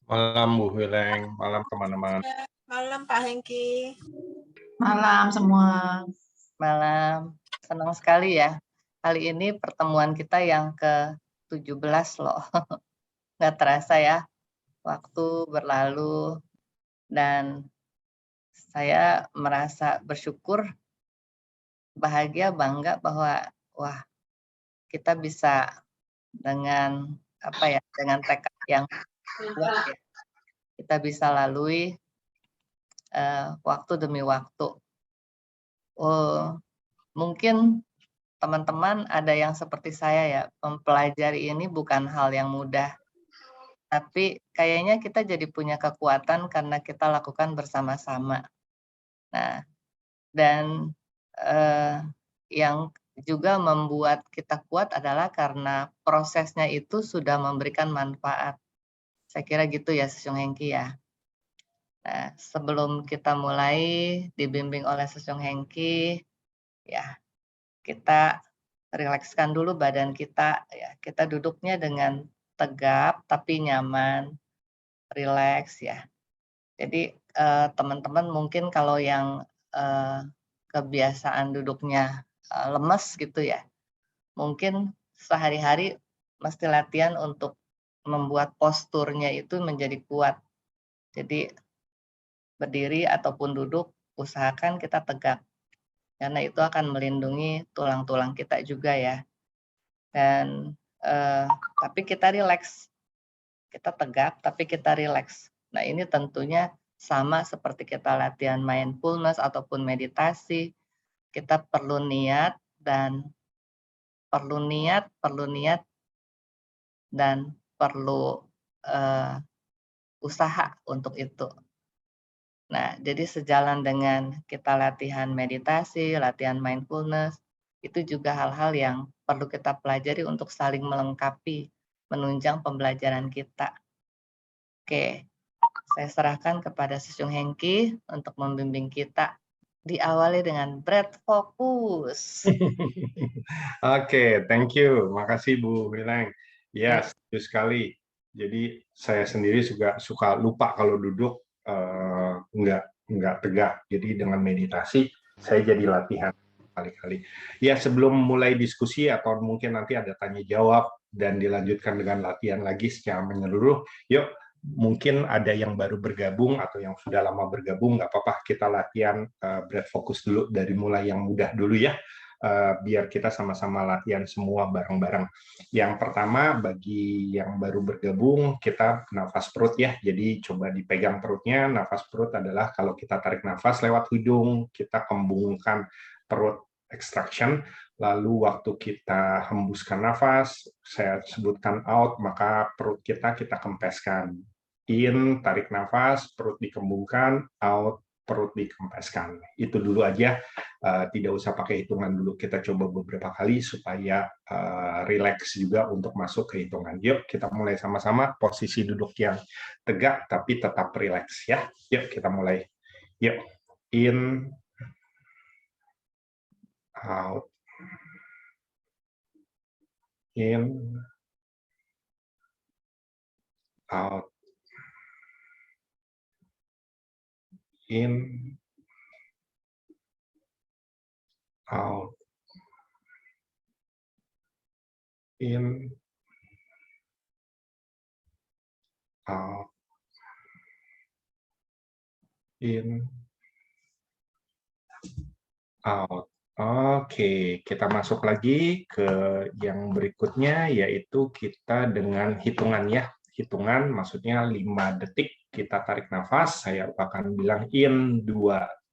Malam Bu Wileng, malam teman-teman. Malam Pak Hengki. Malam semua. Malam. Senang sekali ya. Kali ini pertemuan kita yang ke-17 loh. Nggak terasa ya, waktu berlalu dan saya merasa bersyukur, bahagia, bangga bahwa wah, kita bisa dengan dengan tekad yang kuat ya, kita bisa lalui waktu demi waktu. Oh, mungkin teman-teman ada yang seperti saya ya, mempelajari ini bukan hal yang mudah, tapi kayaknya kita jadi punya kekuatan karena kita lakukan bersama-sama. Nah, dan yang juga membuat kita kuat adalah karena prosesnya itu sudah memberikan manfaat. Saya kira gitu ya, Sung Hengki ya. Nah, sebelum kita mulai dibimbing oleh Sung Hengki, ya kita rilekskan dulu badan kita ya. Kita duduknya dengan tegap tapi nyaman, rileks ya. Jadi, teman-teman mungkin kalau yang, kebiasaan duduknya, lemes gitu ya, mungkin sehari-hari mesti latihan untuk membuat posturnya itu menjadi kuat. Jadi berdiri ataupun duduk usahakan kita tegak, karena itu akan melindungi tulang-tulang kita juga ya. Dan, tapi kita rileks, kita tegak tapi kita rileks. Nah ini tentunya sama seperti kita latihan mindfulness ataupun meditasi, kita perlu niat dan perlu niat dan perlu, eee, usaha untuk itu. Nah, jadi sejalan dengan kita latihan meditasi, latihan mindfulness, itu juga hal-hal yang perlu kita pelajari untuk saling melengkapi, menunjang pembelajaran kita. Oke, saya serahkan kepada Sung Hengki untuk membimbing kita. Diawali dengan breath focus. Oke, thank you. Makasih Bu Wileng. Ya, Ya, setuju sekali. Jadi saya sendiri juga suka lupa kalau duduk nggak tegak. Jadi dengan meditasi saya jadi latihan kali-kali. Ya, sebelum mulai diskusi atau mungkin nanti ada tanya jawab dan dilanjutkan dengan latihan lagi secara menyeluruh, yuk mungkin ada yang baru bergabung atau yang sudah lama bergabung, nggak apa-apa kita latihan breath focus dulu dari mulai yang mudah dulu ya. Biar kita sama-sama latihan semua bareng-bareng. Yang pertama, bagi yang baru bergabung, kita nafas perut ya. Jadi coba dipegang perutnya. Nafas perut adalah kalau kita tarik nafas lewat hidung, kita kembungkan perut extraction. Lalu waktu kita hembuskan nafas, saya sebutkan out, maka perut kita kempeskan. In, tarik nafas, perut dikembungkan, out, perut dikempeskan. Itu dulu aja, tidak usah pakai hitungan dulu. Kita coba beberapa kali supaya rileks juga untuk masuk ke hitungan. Yuk kita mulai sama-sama, posisi duduk yang tegak tapi tetap rileks ya. Yuk kita mulai. Yuk, in, out, in, out, in, out, in, out, in, out. Oke, kita masuk lagi ke yang berikutnya, yaitu kita dengan hitungan ya. Hitungan maksudnya 5 detik kita tarik nafas, saya akan bilang in, 2,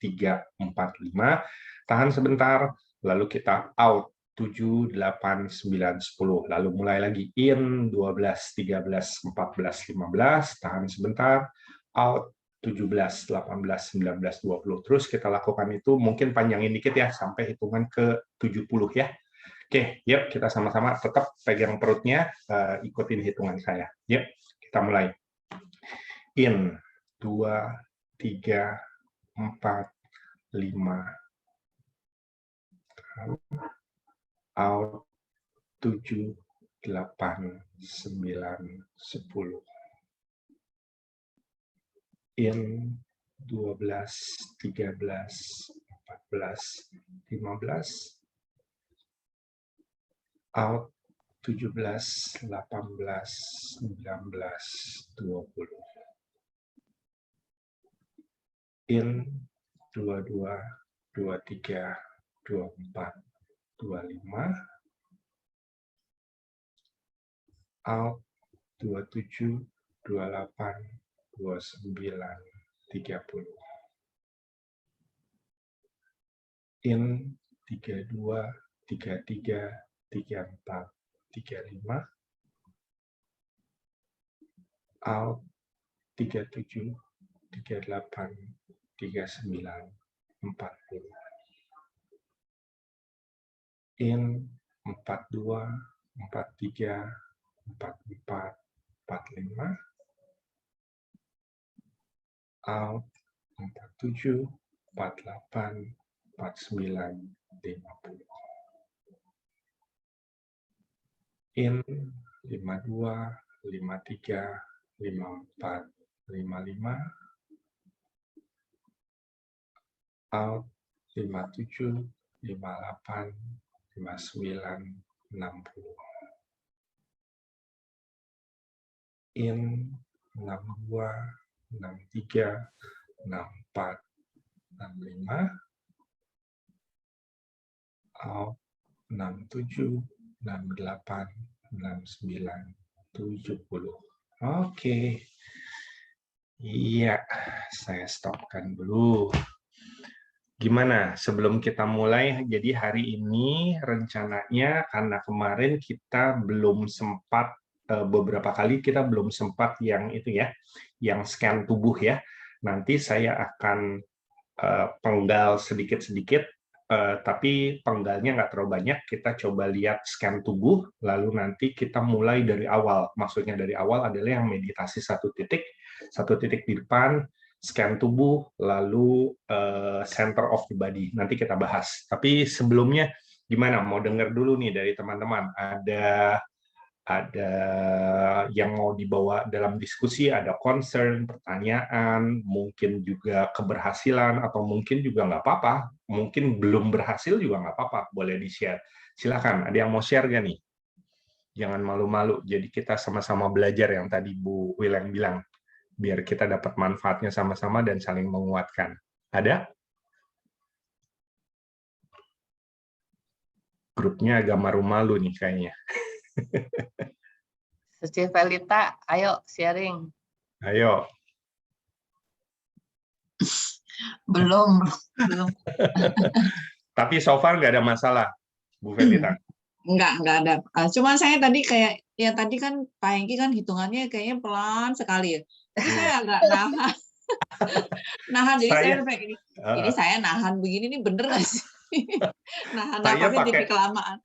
3, 4, 5, tahan sebentar, lalu kita out, 7, 8, 9, 10, lalu mulai lagi in, 12, 13, 14, 15, tahan sebentar, out, 17, 18, 19, 20. Terus kita lakukan itu mungkin panjangin dikit ya, sampai hitungan ke 70 ya. Oke, yuk kita sama-sama tetap pegang perutnya, ikutin hitungan saya. Yuk, kita mulai. In, 2, 3, 4, 5. Out, 7, 8, 9, 10. In 12, 13, 14, 15. Out 17, 18, 19, 20. In 22, 23, 24, 25. Out 27, 28, 29, 30. In 32, 33, 34, 35. Out 37, 38, 39, 40. In 42, 43, 44, 45. Out 47, 48, 49, 50. In 52, 53, 54, 55. Out 57, 58, 59, 60. In 62, 63, 64, 65. Out 67, 68, 69, 70. Oke. Iya, saya stopkan dulu. Gimana sebelum kita mulai? Jadi hari ini rencananya karena kemarin kita belum sempat beberapa kali kita belum sempat yang itu ya, yang scan tubuh ya. Nanti saya akan penggal sedikit-sedikit, tapi penggalnya nggak terlalu banyak. Kita coba lihat scan tubuh, lalu nanti kita mulai dari awal. Maksudnya dari awal adalah yang meditasi satu titik di depan, scan tubuh, lalu center of the body. Nanti kita bahas. Tapi sebelumnya gimana? Mau dengar dulu nih dari teman-teman. Ada yang mau dibawa dalam diskusi, ada concern, pertanyaan, mungkin juga keberhasilan, atau mungkin juga nggak apa-apa. Mungkin belum berhasil juga nggak apa-apa. Boleh di-share. Silakan. Ada yang mau share nggak nih? Jangan malu-malu. Jadi kita sama-sama belajar yang tadi Bu Wileng bilang. Biar kita dapat manfaatnya sama-sama dan saling menguatkan. Ada? Grupnya agak malu-malu nih kayaknya. Suci Velita, ayo sharing. Ayo. Belum. Tapi so far nggak ada masalah, Bu Velita. Enggak ada. Cuma saya tadi kayak, ya tadi kan Pak Hengki kan hitungannya kayaknya pelan sekali ya. Saya agak nahan. Jadi saya ini saya nahan begini nih bener nggak sih? Nahan napasnya jadi kelamaan.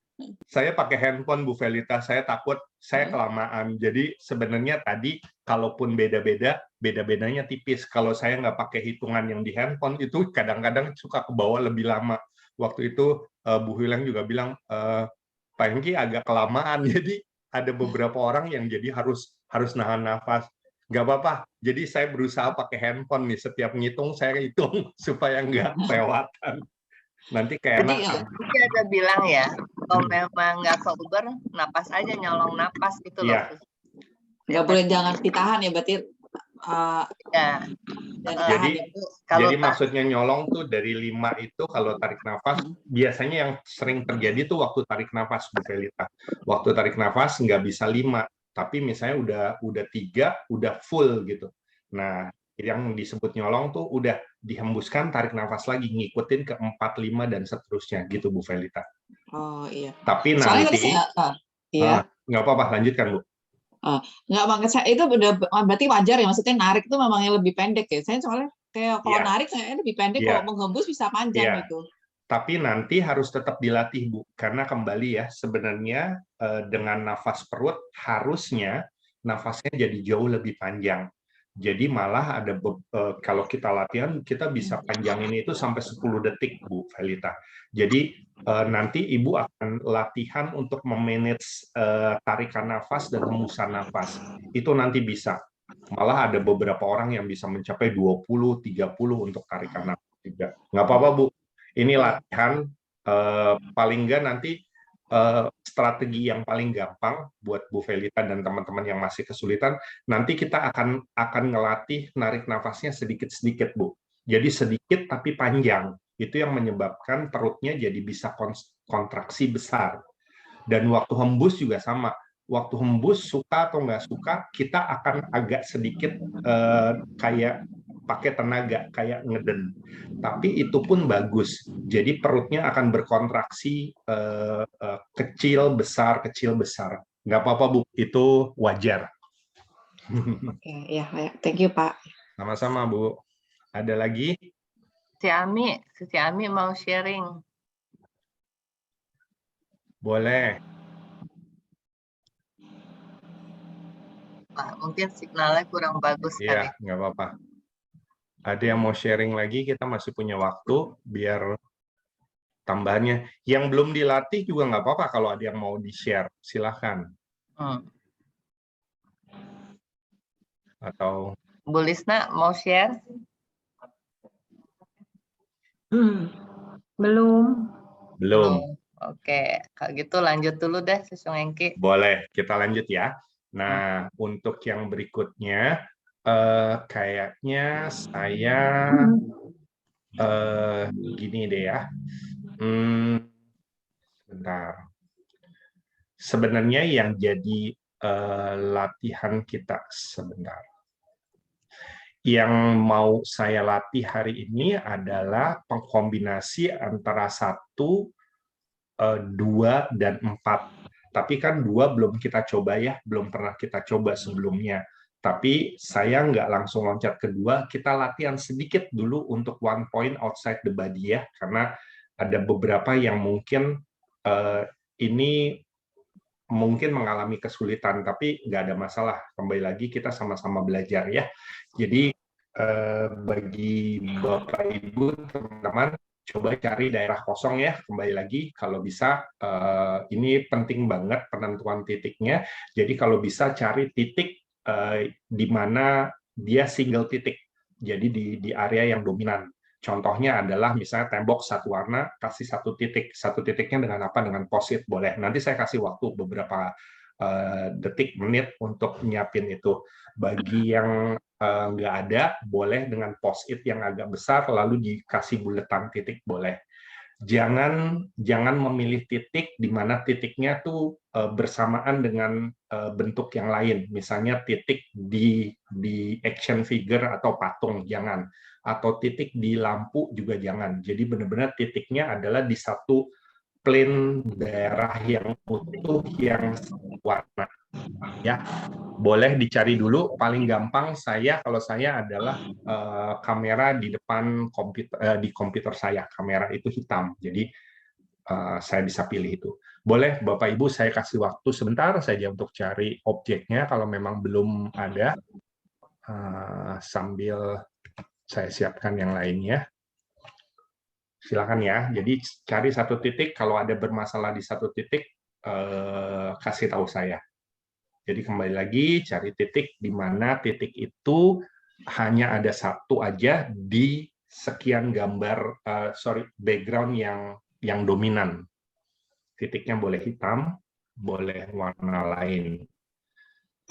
Saya pakai handphone, Bu Velita. Saya takut saya kelamaan. Jadi sebenarnya tadi, kalaupun beda-bedanya tipis. Kalau saya nggak pakai hitungan yang di handphone, itu kadang-kadang suka ke bawah lebih lama. Waktu itu Bu Wileng juga bilang, Pak Hengki agak kelamaan. Jadi ada beberapa orang yang jadi harus nahan nafas. Nggak apa-apa. Jadi saya berusaha pakai handphone nih. Setiap ngitung, saya hitung supaya nggak kelewatan. Nanti kayak Jadi ada bilang ya, kalau memang nggak sober, napas aja, nyolong napas gitu loh. Iya. Nggak boleh, jangan ditahan ya, berarti. Ya. Jadi maksudnya nyolong tuh dari 5 itu kalau tarik nafas, biasanya yang sering terjadi tuh waktu tarik nafas, Bu Velita. Waktu tarik nafas nggak bisa 5, tapi misalnya udah 3, udah full gitu. Nah, yang disebut nyolong tuh udah dihembuskan, tarik nafas lagi, ngikutin ke 4, 5, dan seterusnya gitu, Bu Velita. Oh iya. Tapi soalnya nanti, nggak apa-apa, lanjutkan Bu. Nggak banget, saya itu udah berarti wajar ya, maksudnya narik itu memang yang lebih pendek ya. Saya soalnya kayak kalau narik kayaknya lebih pendek, kalau menghembus bisa panjang itu. Tapi nanti harus tetap dilatih, Bu, karena kembali ya, sebenarnya dengan nafas perut harusnya nafasnya jadi jauh lebih panjang. Jadi malah ada kalau kita latihan, kita bisa panjangin itu sampai 10 detik, Bu Velita. Jadi nanti Ibu akan latihan untuk memanage tarikan nafas dan hembusan nafas. Itu nanti bisa. Malah ada beberapa orang yang bisa mencapai 20, 30 untuk tarikan nafas juga. Nggak apa-apa, Bu. Ini latihan, paling nggak nanti strategi yang paling gampang buat Bu Felita dan teman-teman yang masih kesulitan, nanti kita akan ngelatih narik nafasnya sedikit-sedikit, Bu. Jadi sedikit tapi panjang. Itu yang menyebabkan perutnya jadi bisa kontraksi besar. Dan waktu hembus juga sama. Waktu hembus, suka atau nggak suka, kita akan agak sedikit kayak pakai tenaga, kayak ngeden. Tapi itu pun bagus. Jadi perutnya akan berkontraksi kecil, besar, kecil, besar. Nggak apa-apa, Bu. Itu wajar. Oke, ya, thank you, Pak. Sama-sama, Bu. Ada lagi? Si Ami mau sharing. Boleh. Nah, mungkin signalnya kurang bagus kali. Iya, nggak apa-apa. Ada yang mau sharing lagi, kita masih punya waktu, biar tambahannya. Yang belum dilatih juga nggak apa-apa kalau ada yang mau di-share. Silahkan. Atau Bu Lisna mau share? Belum. belum? Oke, kalau gitu lanjut dulu deh, Susung Engki. Boleh, kita lanjut ya. Nah, untuk yang berikutnya, kayaknya saya gini deh ya. Bentar. Sebenarnya yang jadi latihan kita sebentar. Yang mau saya latih hari ini adalah pengkombinasi antara 1, 2, dan 4. Tapi kan 2 belum kita coba ya, belum pernah kita coba sebelumnya. Tapi saya nggak langsung loncat ke 2, kita latihan sedikit dulu untuk 1 point outside the body ya, karena ada beberapa yang mungkin ini mungkin mengalami kesulitan, tapi nggak ada masalah. Kembali lagi kita sama-sama belajar ya. Jadi bagi Bapak Ibu, teman-teman, coba cari daerah kosong ya. Kembali lagi, kalau bisa, ini penting banget penentuan titiknya. Jadi kalau bisa cari titik di mana dia single titik. Jadi di area yang dominan. Contohnya adalah misalnya tembok satu warna, kasih satu titik. Satu titiknya dengan apa? Dengan post-it boleh. Nanti saya kasih waktu beberapa detik, menit untuk nyiapin itu. Bagi yang nggak ada, boleh dengan post-it yang agak besar, lalu dikasih buletan titik, boleh. Jangan memilih titik di mana titiknya tuh bersamaan dengan bentuk yang lain. Misalnya titik di action figure atau patung, jangan. Atau titik di lampu juga jangan. Jadi benar-benar titiknya adalah di satu plane daerah yang utuh yang warna. Ya, boleh dicari dulu. Paling gampang kalau saya adalah kamera di depan komputer, di komputer saya. Kamera itu hitam, jadi saya bisa pilih itu. Boleh, Bapak Ibu, saya kasih waktu sebentar saja untuk cari objeknya. Kalau memang belum ada, sambil saya siapkan yang lainnya. Silakan ya. Jadi cari satu titik. Kalau ada bermasalah di satu titik, kasih tahu saya. Jadi kembali lagi cari titik di mana titik itu hanya ada satu aja di sekian gambar, background yang dominan. Titiknya boleh hitam, boleh warna lain.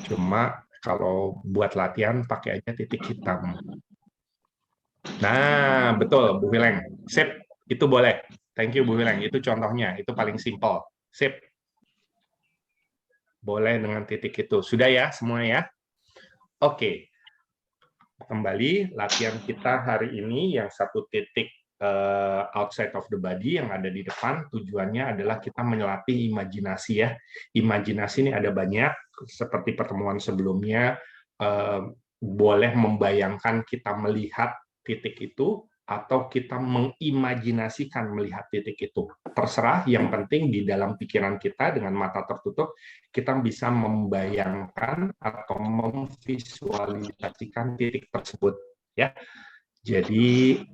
Cuma kalau buat latihan pakai aja titik hitam. Nah, betul, Bu Wileng. Sip, itu boleh. Thank you, Bu Wileng. Itu contohnya, itu paling simpel. Sip. Boleh dengan titik itu. Sudah ya semua ya? Oke. Kembali, latihan kita hari ini yang satu titik outside of the body yang ada di depan, tujuannya adalah kita melatih imajinasi ya. Imajinasi ini ada banyak, seperti pertemuan sebelumnya, boleh membayangkan kita melihat titik itu, atau kita mengimajinasikan melihat titik itu. Terserah, yang penting di dalam pikiran kita dengan mata tertutup, kita bisa membayangkan atau memvisualisasikan titik tersebut. Ya. Jadi,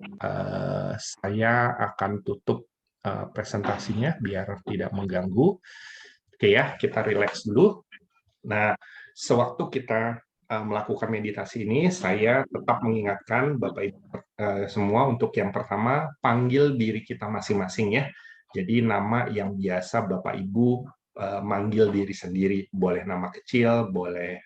saya akan tutup presentasinya biar tidak mengganggu. Oke ya, kita rileks dulu. Nah, sewaktu kita melakukan meditasi ini, saya tetap mengingatkan Bapak Ibu semua untuk yang pertama, panggil diri kita masing-masing ya. Jadi nama yang biasa Bapak Ibu manggil diri sendiri, boleh nama kecil, boleh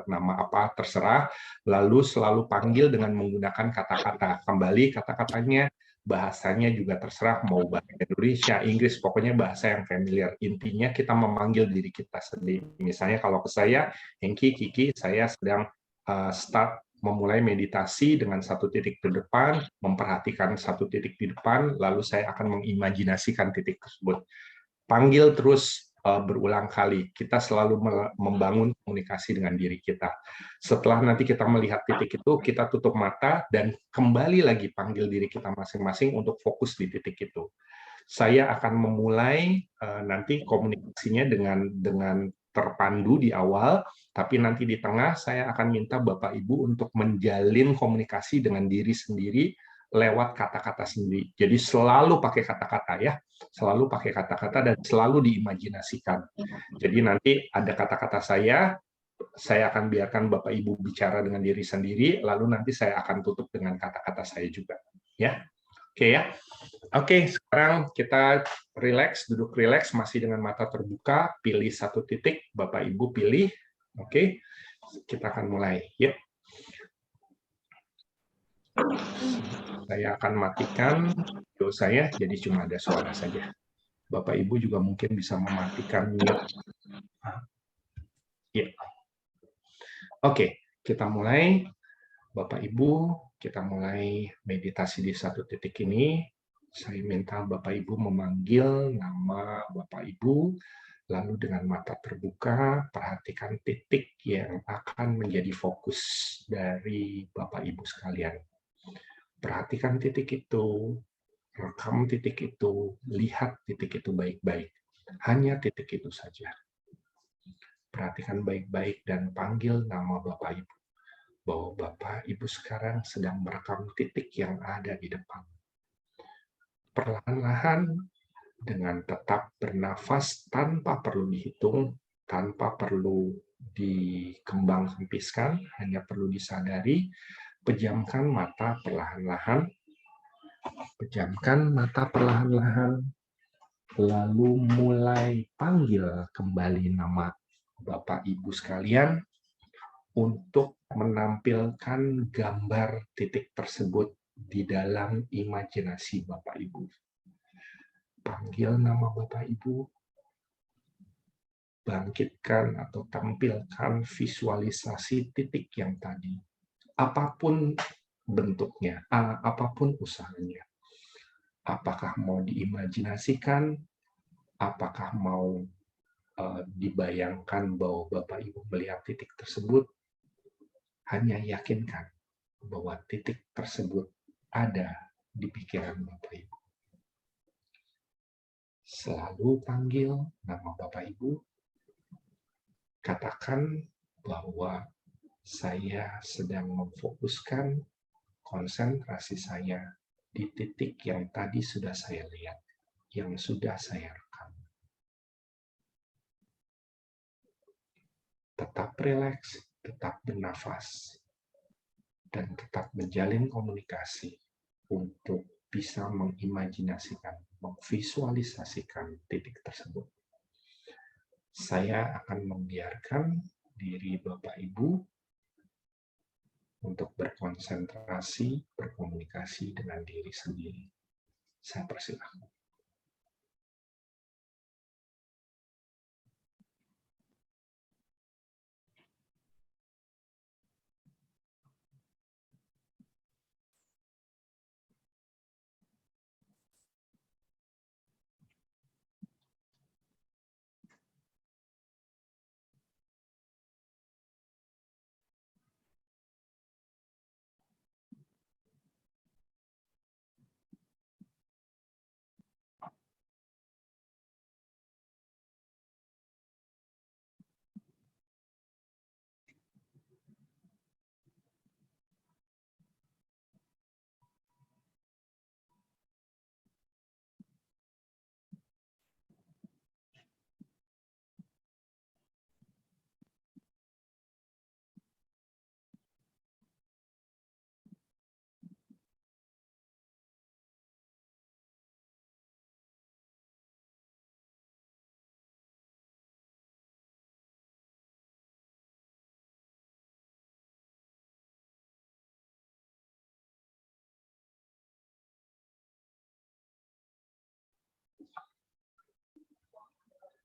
nama apa, terserah. Lalu selalu panggil dengan menggunakan kata-kata. Kembali kata-katanya, bahasanya juga terserah, mau bahasa Indonesia, Inggris, pokoknya bahasa yang familiar. Intinya kita memanggil diri kita sendiri. Misalnya kalau ke saya, Hengki, Kiki, saya sedang start memulai meditasi dengan satu titik di depan, memperhatikan satu titik di depan, lalu saya akan mengimajinasikan titik tersebut. Panggil terus berulang kali. Kita selalu membangun komunikasi dengan diri kita. Setelah nanti kita melihat titik itu, kita tutup mata dan kembali lagi panggil diri kita masing-masing untuk fokus di titik itu. Saya akan memulai nanti komunikasinya dengan terpandu di awal, tapi nanti di tengah saya akan minta Bapak Ibu untuk menjalin komunikasi dengan diri sendiri lewat kata-kata sendiri. Jadi selalu pakai kata-kata ya, selalu pakai kata-kata dan selalu diimajinasikan. Jadi nanti ada kata-kata saya akan biarkan Bapak Ibu bicara dengan diri sendiri, lalu nanti saya akan tutup dengan kata-kata saya juga. Ya, oke ya. Oke, sekarang kita relax, duduk relax, masih dengan mata terbuka, pilih satu titik, Bapak Ibu pilih. Oke, kita akan mulai. Yuk. Saya akan matikan video saya, jadi cuma ada suara saja. Bapak Ibu juga mungkin bisa mematikan mute. Ya. Oke, kita mulai. Bapak Ibu, kita mulai meditasi di satu titik ini. Saya minta Bapak Ibu memanggil nama Bapak Ibu, lalu dengan mata terbuka, perhatikan titik yang akan menjadi fokus dari Bapak Ibu sekalian. Perhatikan titik itu, rekam titik itu, lihat titik itu baik-baik. Hanya titik itu saja. Perhatikan baik-baik dan panggil nama Bapak Ibu. Bahwa Bapak Ibu sekarang sedang merekam titik yang ada di depan. Perlahan-lahan, dengan tetap bernafas tanpa perlu dihitung, tanpa perlu dikembang hempiskan, hanya perlu disadari, pejamkan mata perlahan-lahan, pejamkan mata perlahan-lahan, lalu mulai panggil kembali nama Bapak Ibu sekalian untuk menampilkan gambar titik tersebut di dalam imajinasi Bapak Ibu. Panggil nama Bapak Ibu, bangkitkan atau tampilkan visualisasi titik yang tadi. Apapun bentuknya, apapun usahanya. Apakah mau diimajinasikan, apakah mau dibayangkan bahwa Bapak Ibu melihat titik tersebut, hanya yakinkan bahwa titik tersebut ada di pikiran Bapak Ibu. Selalu panggil nama Bapak Ibu, katakan bahwa saya sedang memfokuskan konsentrasi saya di titik yang tadi sudah saya lihat, yang sudah saya rekam. Tetap rileks, tetap bernafas, dan tetap menjalin komunikasi untuk bisa mengimajinasikan, memvisualisasikan titik tersebut. Saya akan membiarkan diri Bapak Ibu untuk berkonsentrasi, berkomunikasi dengan diri sendiri. Saya persilahkan.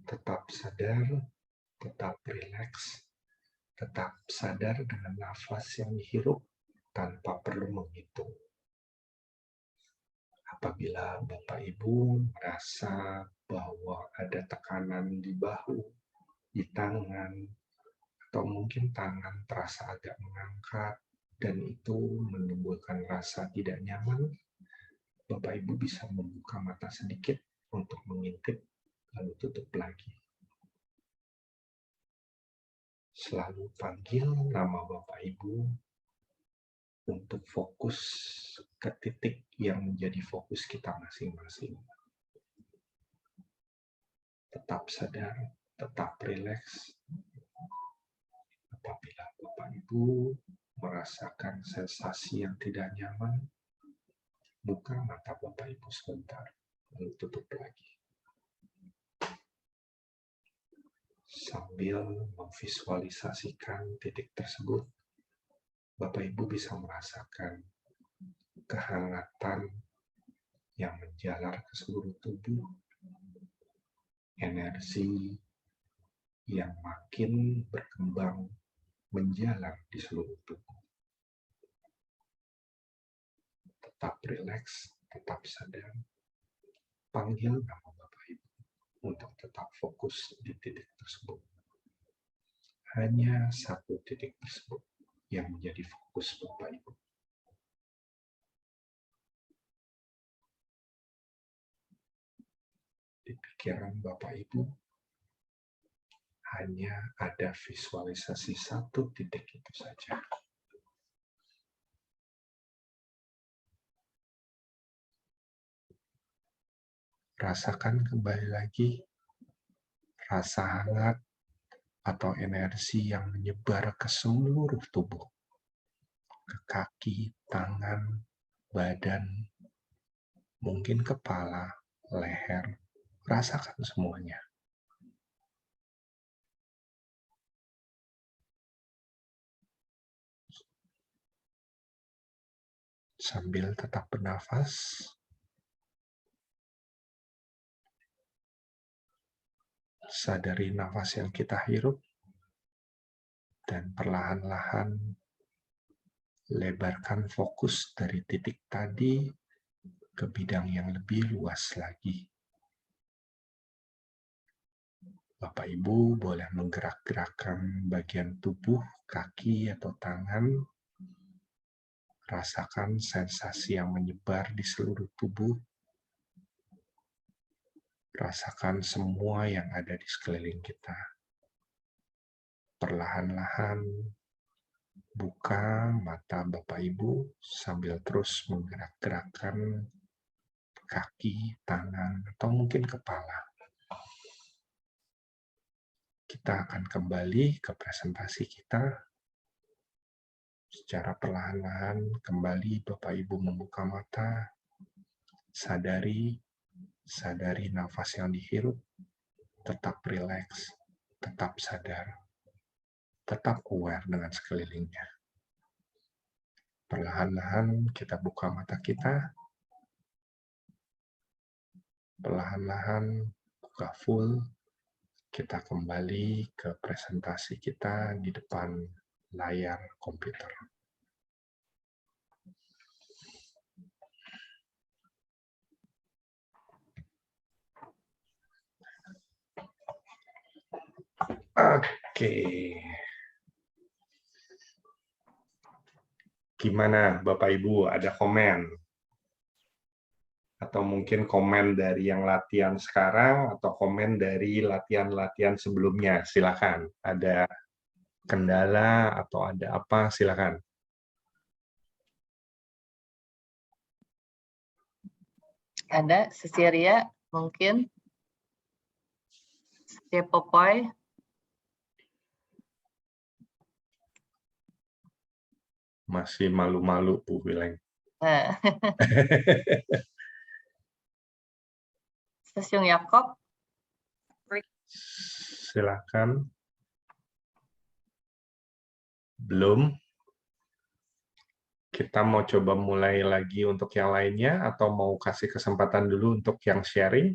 tetap sadar, tetap rileks, tetap sadar dengan nafas yang dihirup tanpa perlu menghitung. Apabila Bapak Ibu merasa bahwa ada tekanan di bahu, di tangan, atau mungkin tangan terasa agak mengangkat, dan itu menimbulkan rasa tidak nyaman, Bapak Ibu bisa membuka mata sedikit untuk mengintip, lalu tutup lagi. Selalu panggil nama Bapak Ibu untuk fokus ke titik yang menjadi fokus kita masing-masing. Tetap sadar, tetap rileks. Apabila Bapak Ibu merasakan sensasi yang tidak nyaman, buka mata Bapak Ibu sebentar, lalu tutup lagi. Sambil memvisualisasikan titik tersebut, Bapak Ibu bisa merasakan kehangatan yang menjalar ke seluruh tubuh, energi yang makin berkembang menjalar di seluruh tubuh. Tetap rileks, tetap sadar. Panggil nama Bapak Ibu untuk tetap fokus di titik tersebut. Hanya satu titik tersebut yang menjadi fokus Bapak Ibu. Di pikiran Bapak Ibu, hanya ada visualisasi satu titik itu saja. Rasakan kembali lagi rasa hangat atau energi yang menyebar ke seluruh tubuh, ke kaki, tangan, badan, mungkin kepala, leher, rasakan semuanya. Sambil tetap bernafas, sadari nafas yang kita hirup, dan perlahan-lahan lebarkan fokus dari titik tadi ke bidang yang lebih luas lagi. Bapak Ibu boleh menggerak-gerakkan bagian tubuh, kaki atau tangan. Rasakan sensasi yang menyebar di seluruh tubuh. Rasakan semua yang ada di sekeliling kita. Perlahan-lahan buka mata Bapak Ibu sambil terus menggerak-gerakkan kaki, tangan, atau mungkin kepala. Kita akan kembali ke presentasi kita. Secara perlahan-lahan kembali Bapak Ibu membuka mata, sadari nafas yang dihirup, tetap rileks, tetap sadar, tetap aware dengan sekelilingnya. Perlahan-lahan kita buka mata kita, perlahan-lahan buka full, kita kembali ke presentasi kita di depan layar komputer. Oke. Gimana Bapak Ibu, ada komen? Atau mungkin komen dari yang latihan sekarang, atau komen dari latihan-latihan sebelumnya, silakan. Ada kendala atau ada apa, silakan. Ada, Cecilia mungkin, Popoy. Masih malu-malu, Bu Wileng. Stasiun Yakob. Silakan. Belum. Kita mau coba mulai lagi untuk yang lainnya, atau mau kasih kesempatan dulu untuk yang sharing?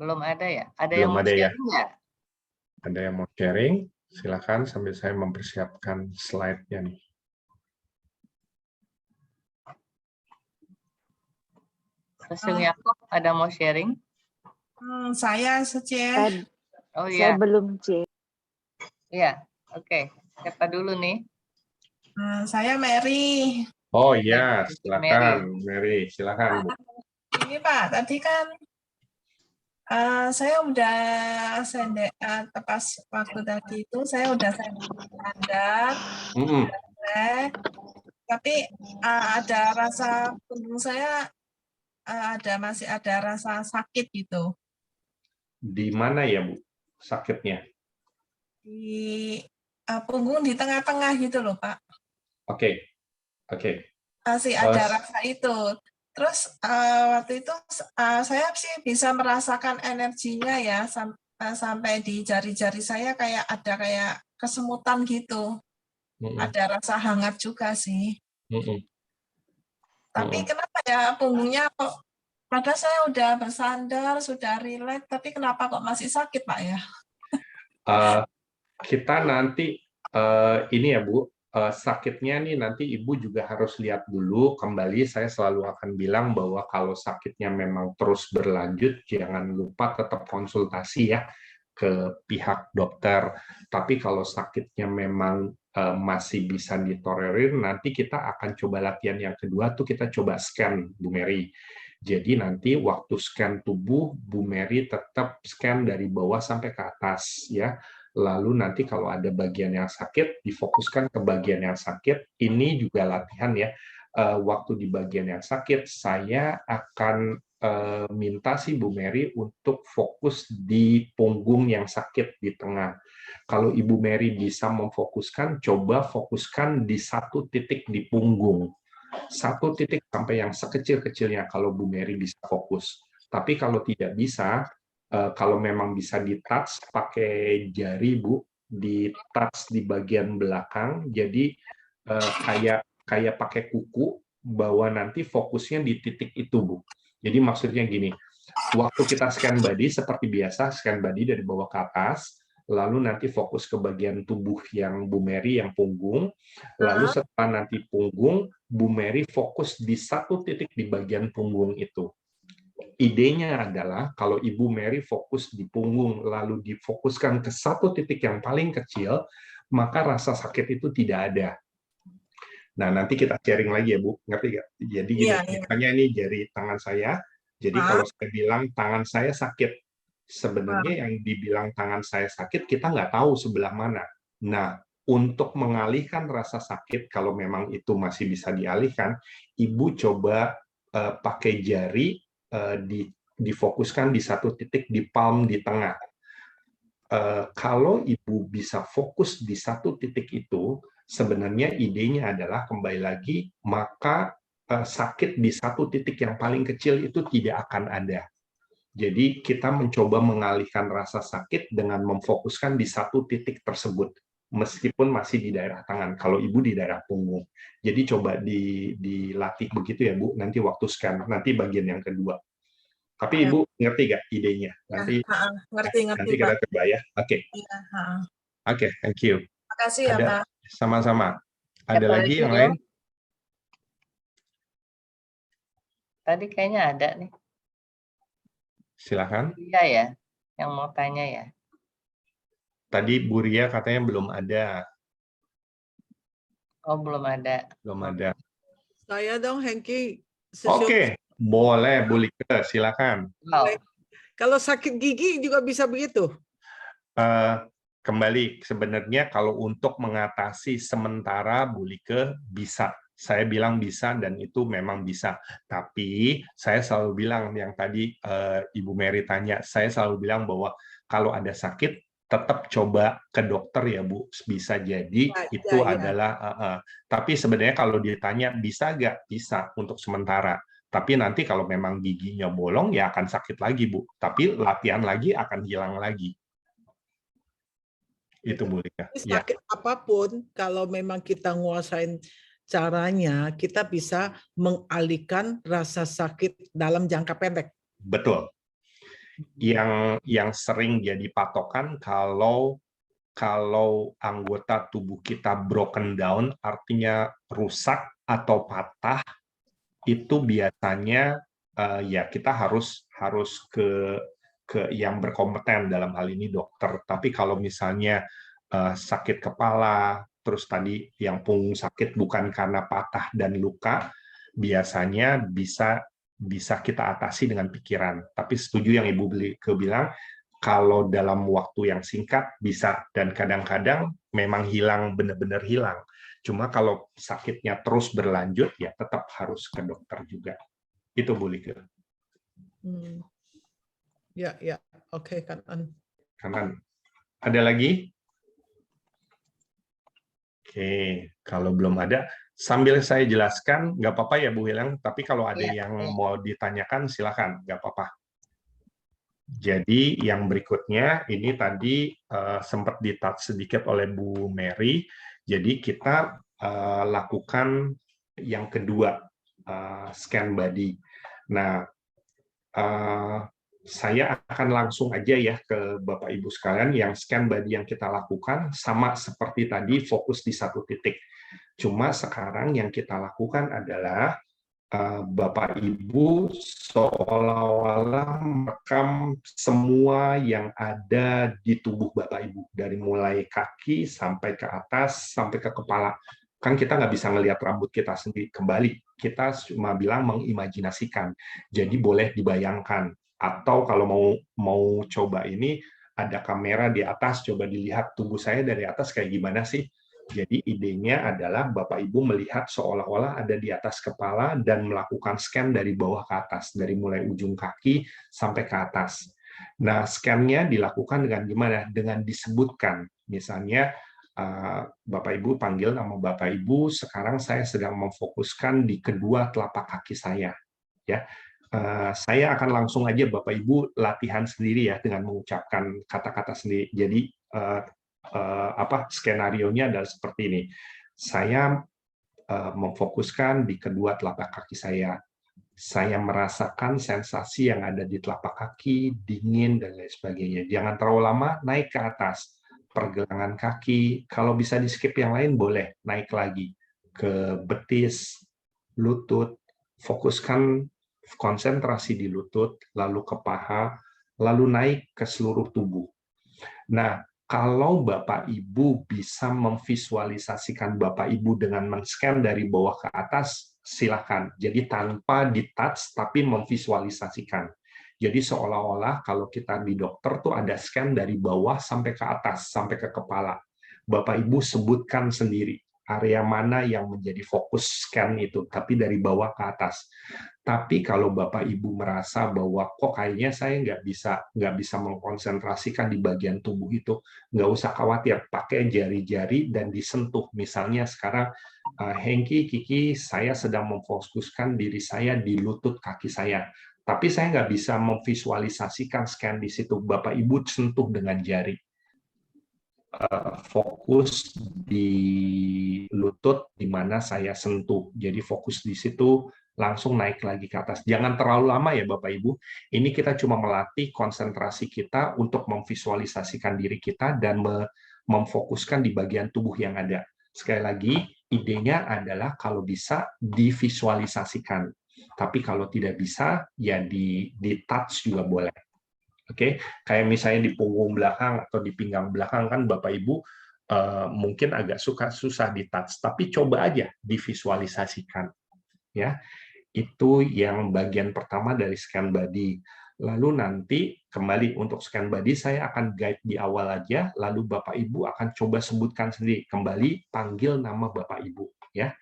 Belum ada ya? Ada Belum yang mau ada ya? sharing nggak? Ada yang mau sharing? Silakan sambil saya mempersiapkan slide-nya nih. Sesung Yakob, ada mau sharing? Saya Sece. Oh Saya iya, belum cek. iya. Oke. Siapa dulu nih? Saya Mary. Oh iya, Mary. silakan Mary, silakan Bu. Ini Pak, tadi kan saya udah pas waktu tadi itu saya udah standar, tapi ada rasa punggung saya masih ada rasa sakit gitu Di mana ya Bu sakitnya? di punggung di tengah-tengah gitu loh Pak. Oke. Masih ada rasa itu. Terus waktu itu saya sih bisa merasakan energinya ya sampai di jari-jari saya kayak ada kayak kesemutan gitu. Ada rasa hangat juga sih. Tapi kenapa ya punggungnya kok padahal saya udah bersandar, sudah rileks, tapi kenapa kok masih sakit Pak ya? Kita nanti ini ya Bu, sakitnya nih nanti Ibu juga harus lihat dulu kembali. Saya selalu akan bilang bahwa kalau sakitnya memang terus berlanjut, jangan lupa tetap konsultasi ya ke pihak dokter. Tapi kalau sakitnya memang masih bisa ditolerir, nanti kita akan coba latihan yang kedua tuh kita coba scan Bu Mary. Jadi nanti waktu scan tubuh Bu Mary tetap scan dari bawah sampai ke atas ya. Lalu nanti kalau ada bagian yang sakit, difokuskan ke bagian yang sakit. Ini juga latihan ya. Waktu di bagian yang sakit, saya akan minta si Bu Mary untuk fokus di punggung yang sakit di tengah. Kalau Ibu Mary bisa memfokuskan, coba fokuskan di satu titik di punggung. Satu titik sampai yang sekecil-kecilnya kalau Bu Mary bisa fokus. Tapi kalau tidak bisa, kalau memang bisa di-touch pakai jari, Bu, di-touch di bagian belakang, jadi kayak pakai kuku, bahwa nanti fokusnya di titik itu, Bu. Jadi maksudnya gini, waktu kita scan body, seperti biasa, scan body dari bawah ke atas, lalu nanti fokus ke bagian tubuh yang Bu Mary, yang punggung, lalu setelah nanti punggung, Bu Mary fokus di satu titik di bagian punggung itu. Idenya adalah kalau Ibu Mary fokus di punggung lalu difokuskan ke satu titik yang paling kecil, maka rasa sakit itu tidak ada. Nah, nanti kita sharing lagi ya, Bu. Ngerti nggak? Jadi gini, misalnya ini jari tangan saya. Jadi kalau saya bilang tangan saya sakit, sebenarnya yang dibilang tangan saya sakit, kita nggak tahu sebelah mana. Nah, untuk mengalihkan rasa sakit, kalau memang itu masih bisa dialihkan, Ibu coba pakai jari, difokuskan di satu titik di palm di tengah. Kalau Ibu bisa fokus di satu titik itu, sebenarnya idenya adalah kembali lagi, maka sakit di satu titik yang paling kecil itu tidak akan ada. Jadi kita mencoba mengalihkan rasa sakit dengan memfokuskan di satu titik tersebut, meskipun masih di daerah tangan. Kalau Ibu di daerah punggung. Jadi coba dilatih begitu ya Bu, nanti waktu scan, nanti bagian yang kedua. Tapi Ibu ngerti nggak idenya? Nanti ngerti kita Pak. coba ya. Oke. Oke, thank you. Terima kasih ya Pak. Sama-sama. Ada lagi yang lain? Tadi kayaknya ada nih. Silakan. Iya ya, yang mau tanya ya. Tadi Bu Ria katanya belum ada. Oh, belum ada. Belum ada. Saya dong, Hengki. Oke, boleh Bu Lika, silakan. Kalau sakit gigi juga bisa begitu? Kembali, sebenarnya kalau untuk mengatasi sementara Bu Lika bisa. Saya bilang bisa dan itu memang bisa. Tapi saya selalu bilang yang tadi Ibu Mary tanya, saya selalu bilang bahwa kalau ada sakit tetap coba ke dokter ya Bu. Bisa jadi itu adalah. Tapi sebenarnya kalau ditanya bisa nggak? Bisa untuk sementara. Tapi nanti kalau memang giginya bolong ya akan sakit lagi Bu. Tapi latihan lagi akan hilang lagi. Itu Bu Lika. Sakit apapun kalau memang kita nguasain caranya, kita bisa mengalihkan rasa sakit dalam jangka pendek. Betul. yang sering jadi patokan kalau anggota tubuh kita broken down, artinya rusak atau patah, itu biasanya ya kita harus ke yang berkompeten, dalam hal ini dokter. Tapi kalau misalnya sakit kepala, terus tadi yang punggung sakit bukan karena patah dan luka, biasanya bisa kita atasi dengan pikiran. Tapi setuju yang Ibu bilang, kalau dalam waktu yang singkat bisa, dan kadang-kadang memang hilang, benar-benar hilang. Cuma kalau sakitnya terus berlanjut, ya tetap harus ke dokter juga. Itu Bu Like. Ya, oke, Kanan. Ada lagi? Oke, kalau belum ada, sambil saya jelaskan, nggak apa-apa ya Bu Hilang, tapi kalau ada yang mau ditanyakan, silakan, nggak apa-apa. Jadi yang berikutnya, ini tadi sempat di-touch sedikit oleh Bu Mary, jadi kita lakukan yang kedua, scan body. Nah, saya akan langsung aja ya ke Bapak Ibu sekalian, yang scan body yang kita lakukan sama seperti tadi, fokus di satu titik. Cuma sekarang yang kita lakukan adalah Bapak Ibu seolah-olah merekam semua yang ada di tubuh Bapak Ibu, dari mulai kaki sampai ke atas, sampai ke kepala. Kan kita nggak bisa ngelihat rambut kita sendiri kembali, kita cuma bilang mengimajinasikan. Jadi boleh dibayangkan. Atau kalau mau coba ini, ada kamera di atas, coba dilihat tubuh saya dari atas kayak gimana sih. Jadi idenya adalah Bapak Ibu melihat seolah-olah ada di atas kepala dan melakukan scan dari bawah ke atas, dari mulai ujung kaki sampai ke atas. Nah, scan-nya dilakukan dengan gimana? Dengan disebutkan, misalnya Bapak Ibu panggil nama Bapak Ibu, sekarang saya sedang memfokuskan di kedua telapak kaki saya. Ya, saya akan langsung aja Bapak Ibu latihan sendiri ya dengan mengucapkan kata-kata sendiri. Jadi skenarionya adalah seperti ini. Saya memfokuskan di kedua telapak kaki saya. Saya merasakan sensasi yang ada di telapak kaki, dingin dan lain sebagainya. Jangan terlalu lama, naik ke atas. Pergelangan kaki, kalau bisa di skip yang lain boleh, naik lagi ke betis, lutut, fokuskan konsentrasi di lutut, lalu ke paha, lalu naik ke seluruh tubuh. Nah, kalau Bapak Ibu bisa memvisualisasikan Bapak Ibu dengan men-scan dari bawah ke atas, silakan. Jadi tanpa di-touch, tapi memvisualisasikan. Jadi seolah-olah kalau kita di dokter tuh ada scan dari bawah sampai ke atas, sampai ke kepala. Bapak Ibu sebutkan sendiri area mana yang menjadi fokus scan itu, tapi dari bawah ke atas. Tapi kalau Bapak Ibu merasa bahwa kok kayaknya saya nggak bisa mengkonsentrasikan di bagian tubuh itu, nggak usah khawatir, pakai jari-jari dan disentuh. Misalnya sekarang, Hengki, Kiki, saya sedang memfokuskan diri saya di lutut kaki saya. Tapi saya nggak bisa memvisualisasikan scan di situ. Bapak Ibu sentuh dengan jari. Fokus di lutut di mana saya sentuh. Jadi fokus di situ, langsung naik lagi ke atas. Jangan terlalu lama ya Bapak Ibu. Ini kita cuma melatih konsentrasi kita untuk memvisualisasikan diri kita dan memfokuskan di bagian tubuh yang ada. Sekali lagi, idenya adalah kalau bisa divisualisasikan. Tapi kalau tidak bisa, ya di touch juga boleh. Oke, kayak misalnya di punggung belakang atau di pinggang belakang kan Bapak Ibu mungkin agak susah di touch, tapi coba aja divisualisasikan. Ya, itu yang bagian pertama dari scan body. Lalu nanti kembali untuk scan body saya akan guide di awal aja, lalu Bapak Ibu akan coba sebutkan sendiri, kembali panggil nama Bapak Ibu ya.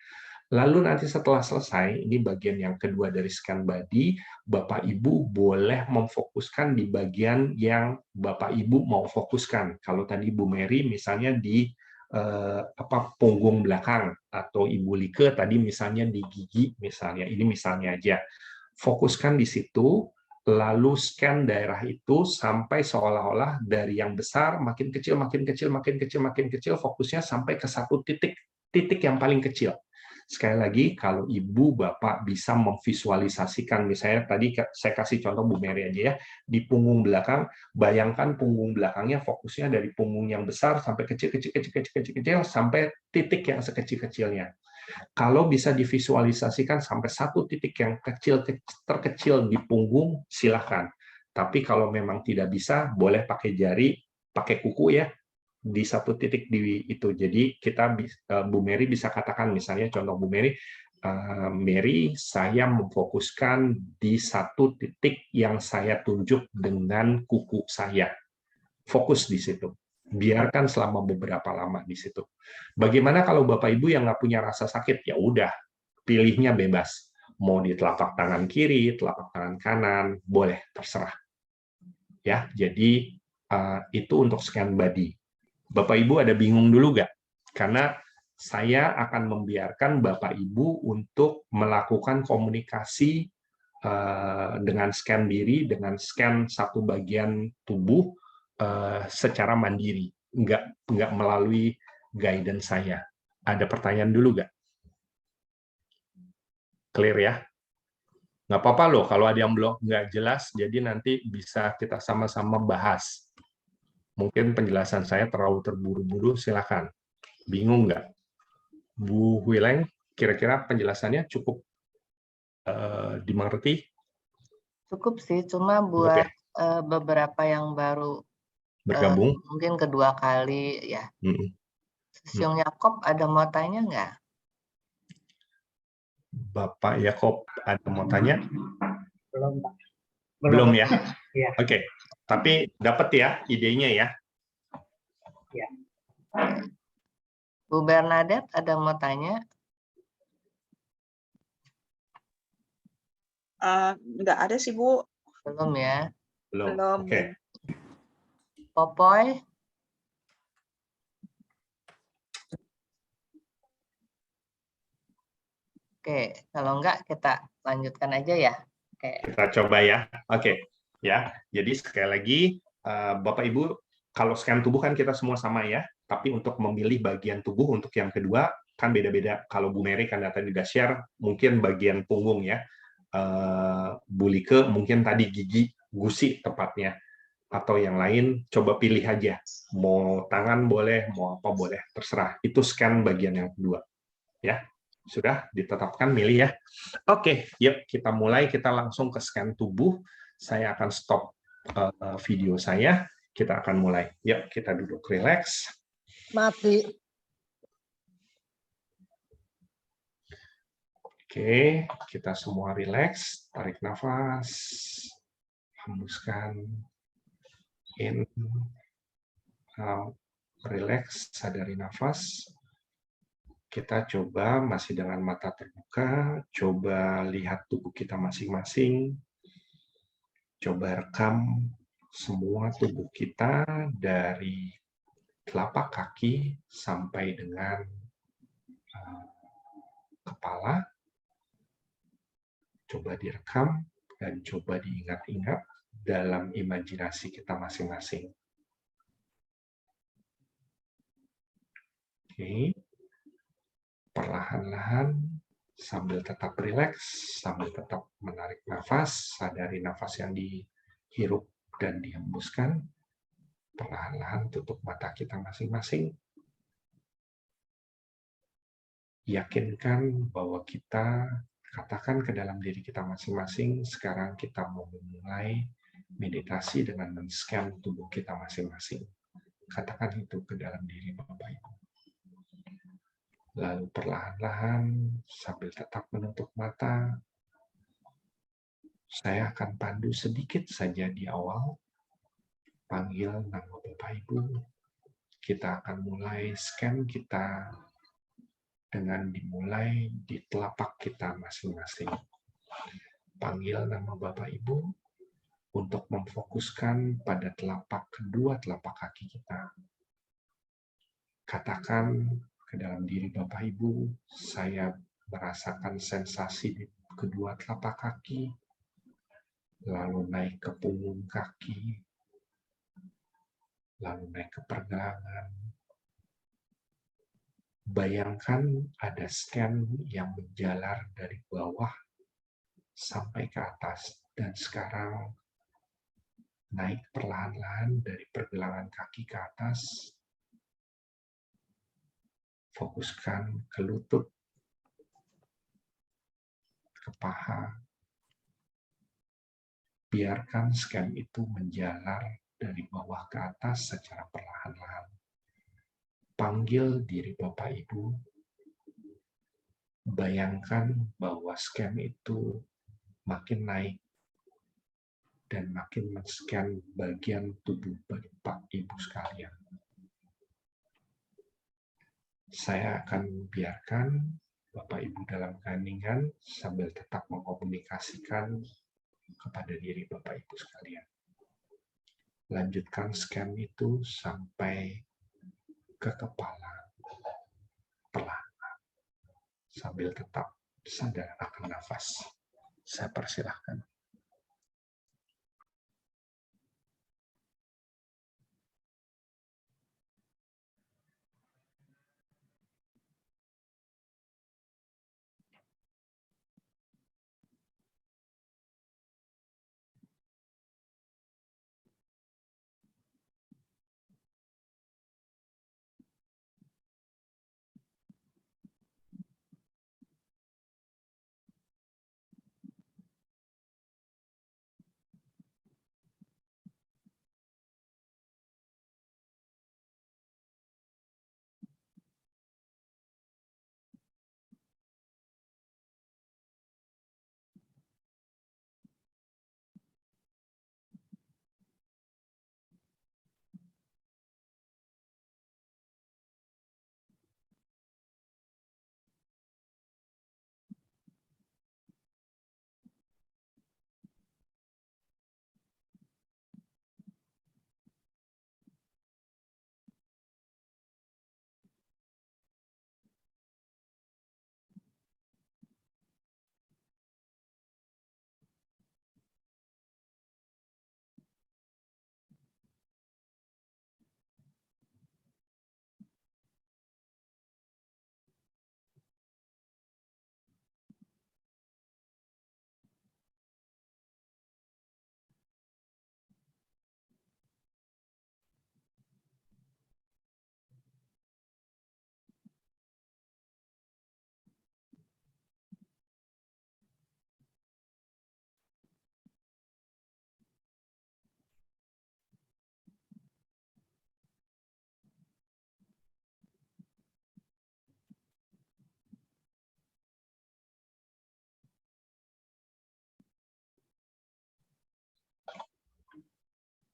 Lalu nanti setelah selesai, ini bagian yang kedua dari scan body, Bapak Ibu boleh memfokuskan di bagian yang Bapak Ibu mau fokuskan. Kalau tadi Bu Mary misalnya di punggung belakang, atau Ibu Like tadi misalnya di gigi misalnya, ini misalnya aja. Fokuskan di situ, lalu scan daerah itu sampai seolah-olah dari yang besar makin kecil, makin kecil, makin kecil, makin kecil, fokusnya sampai ke satu titik yang paling kecil. Sekali lagi, kalau Ibu, Bapak bisa memvisualisasikan, misalnya tadi saya kasih contoh Bu Mary aja ya, di punggung belakang, bayangkan punggung belakangnya fokusnya dari punggung yang besar sampai kecil, sampai titik yang sekecil-kecilnya. Kalau bisa divisualisasikan sampai satu titik yang terkecil di punggung, silahkan. Tapi kalau memang tidak bisa, boleh pakai jari, pakai kuku ya, di satu titik di itu. Jadi kita Bu Mary bisa katakan, misalnya contoh Bu Mary, Mary, saya memfokuskan di satu titik yang saya tunjuk dengan kuku saya. Fokus di situ. Biarkan selama beberapa lama di situ. Bagaimana kalau Bapak Ibu yang nggak punya rasa sakit? Ya udah, pilihnya bebas. Mau di telapak tangan kiri, telapak tangan kanan, boleh, terserah. Ya, jadi itu untuk scan body. Bapak Ibu ada bingung dulu nggak? Karena saya akan membiarkan Bapak Ibu untuk melakukan komunikasi dengan scan diri, dengan scan satu bagian tubuh secara mandiri, nggak melalui guidance saya. Ada pertanyaan dulu nggak? Clear ya? Nggak apa-apa loh kalau ada yang belum nggak jelas, jadi nanti bisa kita sama-sama bahas. Mungkin penjelasan saya terlalu terburu-buru, silakan. Bingung nggak? Bu Wileng, kira-kira penjelasannya cukup dimengerti? Cukup sih, cuma buat beberapa yang baru bergabung, mungkin kedua kali ya. Siung Yakob ada mau tanya nggak? Bapak Yakob ada mau tanya? Belum, Pak. Belum ya? Ya. Oke, tapi dapat ya idenya ya? Ya. Bu Bernadette ada mau tanya? Nggak ada sih, Bu. Belum ya? Belum. Oke. Popoy? Oke, kalau enggak kita lanjutkan aja ya. Oke. Kita coba ya. Oke. Ya, jadi sekali lagi Bapak Ibu, kalau scan tubuh kan kita semua sama ya, tapi untuk memilih bagian tubuh untuk yang kedua kan beda-beda. Kalau Bu Mary kan tadi udah share, mungkin bagian punggung ya. Bu Like mungkin tadi gigi, gusi tepatnya. Atau yang lain, coba pilih aja. Mau tangan boleh, mau apa boleh, terserah. Itu scan bagian yang kedua. Ya, sudah ditetapkan, milih ya. Oke, yuk kita mulai. Kita langsung ke scan tubuh. Saya akan stop video saya. Kita akan mulai. Yuk, kita duduk relax. Mati. Oke, kita semua relax. Tarik nafas. Hembuskan. In. Out. Relax. Sadari nafas. Kita coba masih dengan mata terbuka. Coba lihat tubuh kita masing-masing. Coba rekam semua tubuh kita dari telapak kaki sampai dengan kepala. Coba direkam dan coba diingat-ingat dalam imajinasi kita masing-masing. Oke. Perlahan-lahan sambil tetap rileks, sambil tetap menarik nafas, sadari nafas yang dihirup dan dihembuskan. Perlahan-lahan tutup mata kita masing-masing. Yakinkan bahwa kita, katakan ke dalam diri kita masing-masing, sekarang kita mau memulai meditasi dengan men-scan tubuh kita masing-masing. Katakan itu ke dalam diri Bapak Ibu. Lalu perlahan-lahan, sambil tetap menutup mata, saya akan pandu sedikit saja di awal. Panggil nama Bapak Ibu. Kita akan mulai scan kita dengan dimulai di telapak kita masing-masing. Panggil nama Bapak Ibu untuk memfokuskan pada kedua telapak kaki kita. Katakan ke dalam diri Bapak Ibu, saya merasakan sensasi di kedua telapak kaki, lalu naik ke punggung kaki, lalu naik ke pergelangan, Bayangkan ada scan yang menjalar dari bawah sampai ke atas, dan sekarang naik perlahan-lahan dari pergelangan kaki ke atas. Fokuskan ke lutut, ke paha. Biarkan scan itu menjalar dari bawah ke atas secara perlahan-lahan. Panggil diri Bapak Ibu. Bayangkan bahwa scan itu makin naik dan makin men-scan bagian tubuh Bapak Ibu sekalian. Saya akan biarkan Bapak Ibu dalam keheningan sambil tetap mengkomunikasikan kepada diri Bapak Ibu sekalian. Lanjutkan scan itu sampai ke kepala pelan, sambil tetap sadar akan nafas. Saya persilahkan.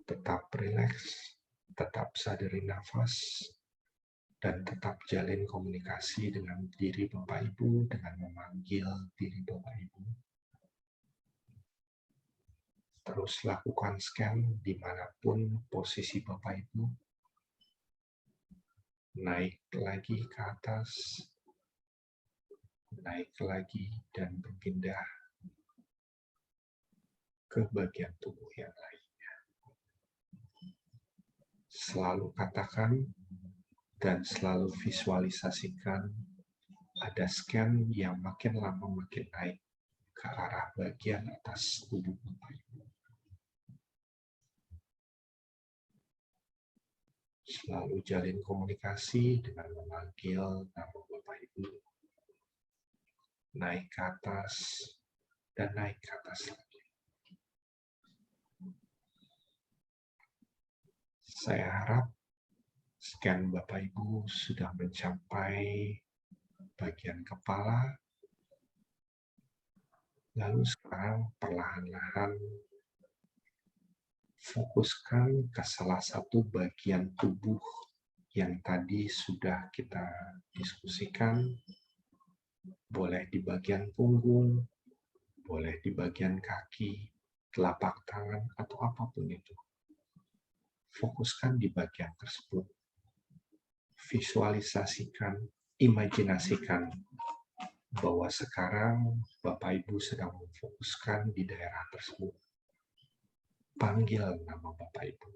Tetap rileks, tetap sadari nafas, dan tetap jalin komunikasi dengan diri Bapak Ibu dengan memanggil diri Bapak Ibu. Terus lakukan scan dimanapun posisi Bapak Ibu. Naik lagi ke atas, naik lagi, dan berpindah ke bagian tubuh yang lain. Selalu katakan dan selalu visualisasikan ada scan yang makin lama makin naik ke arah bagian atas tubuh Bapak Ibu. Selalu jalin komunikasi dengan memanggil nama Bapak Ibu. Naik ke atas dan naik ke atas lagi. Saya harap scan Bapak Ibu sudah mencapai bagian kepala. Lalu sekarang perlahan-lahan fokuskan ke salah satu bagian tubuh yang tadi sudah kita diskusikan. Boleh di bagian punggung, boleh di bagian kaki, telapak tangan, atau apapun itu. Fokuskan di bagian tersebut. Visualisasikan, imajinasikan bahwa sekarang Bapak Ibu sedang memfokuskan di daerah tersebut. Panggil nama Bapak Ibu.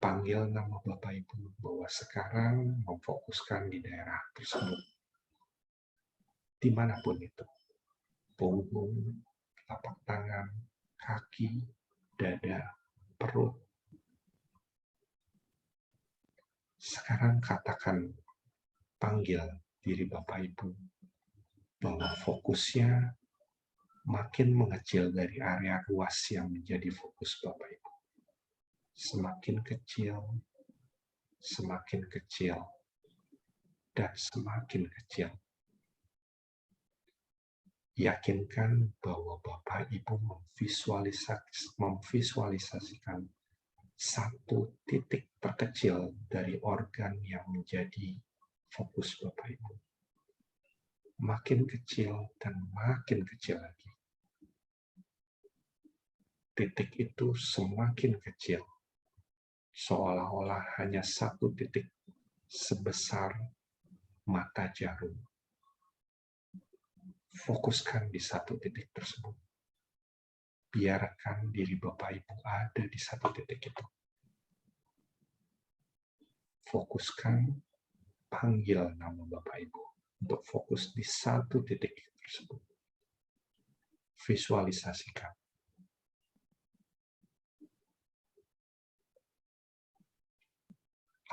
panggil nama Bapak Ibu bahwa sekarang memfokuskan di daerah tersebut. Dimanapun itu. Punggung, telapak tangan, kaki, dada, perut. Sekarang katakan, panggil diri Bapak Ibu bahwa fokusnya makin mengecil dari area luas yang menjadi fokus Bapak Ibu. Semakin kecil, dan semakin kecil. Yakinkan bahwa Bapak Ibu memvisualisasikan satu titik terkecil dari organ yang menjadi fokus Bapak Ibu. Makin kecil dan makin kecil lagi. Titik itu semakin kecil. Seolah-olah hanya satu titik sebesar mata jarum. Fokuskan di satu titik tersebut. Biarkan diri Bapak Ibu ada di satu titik itu. Fokuskan, panggil nama Bapak Ibu untuk fokus di satu titik tersebut. Visualisasikan.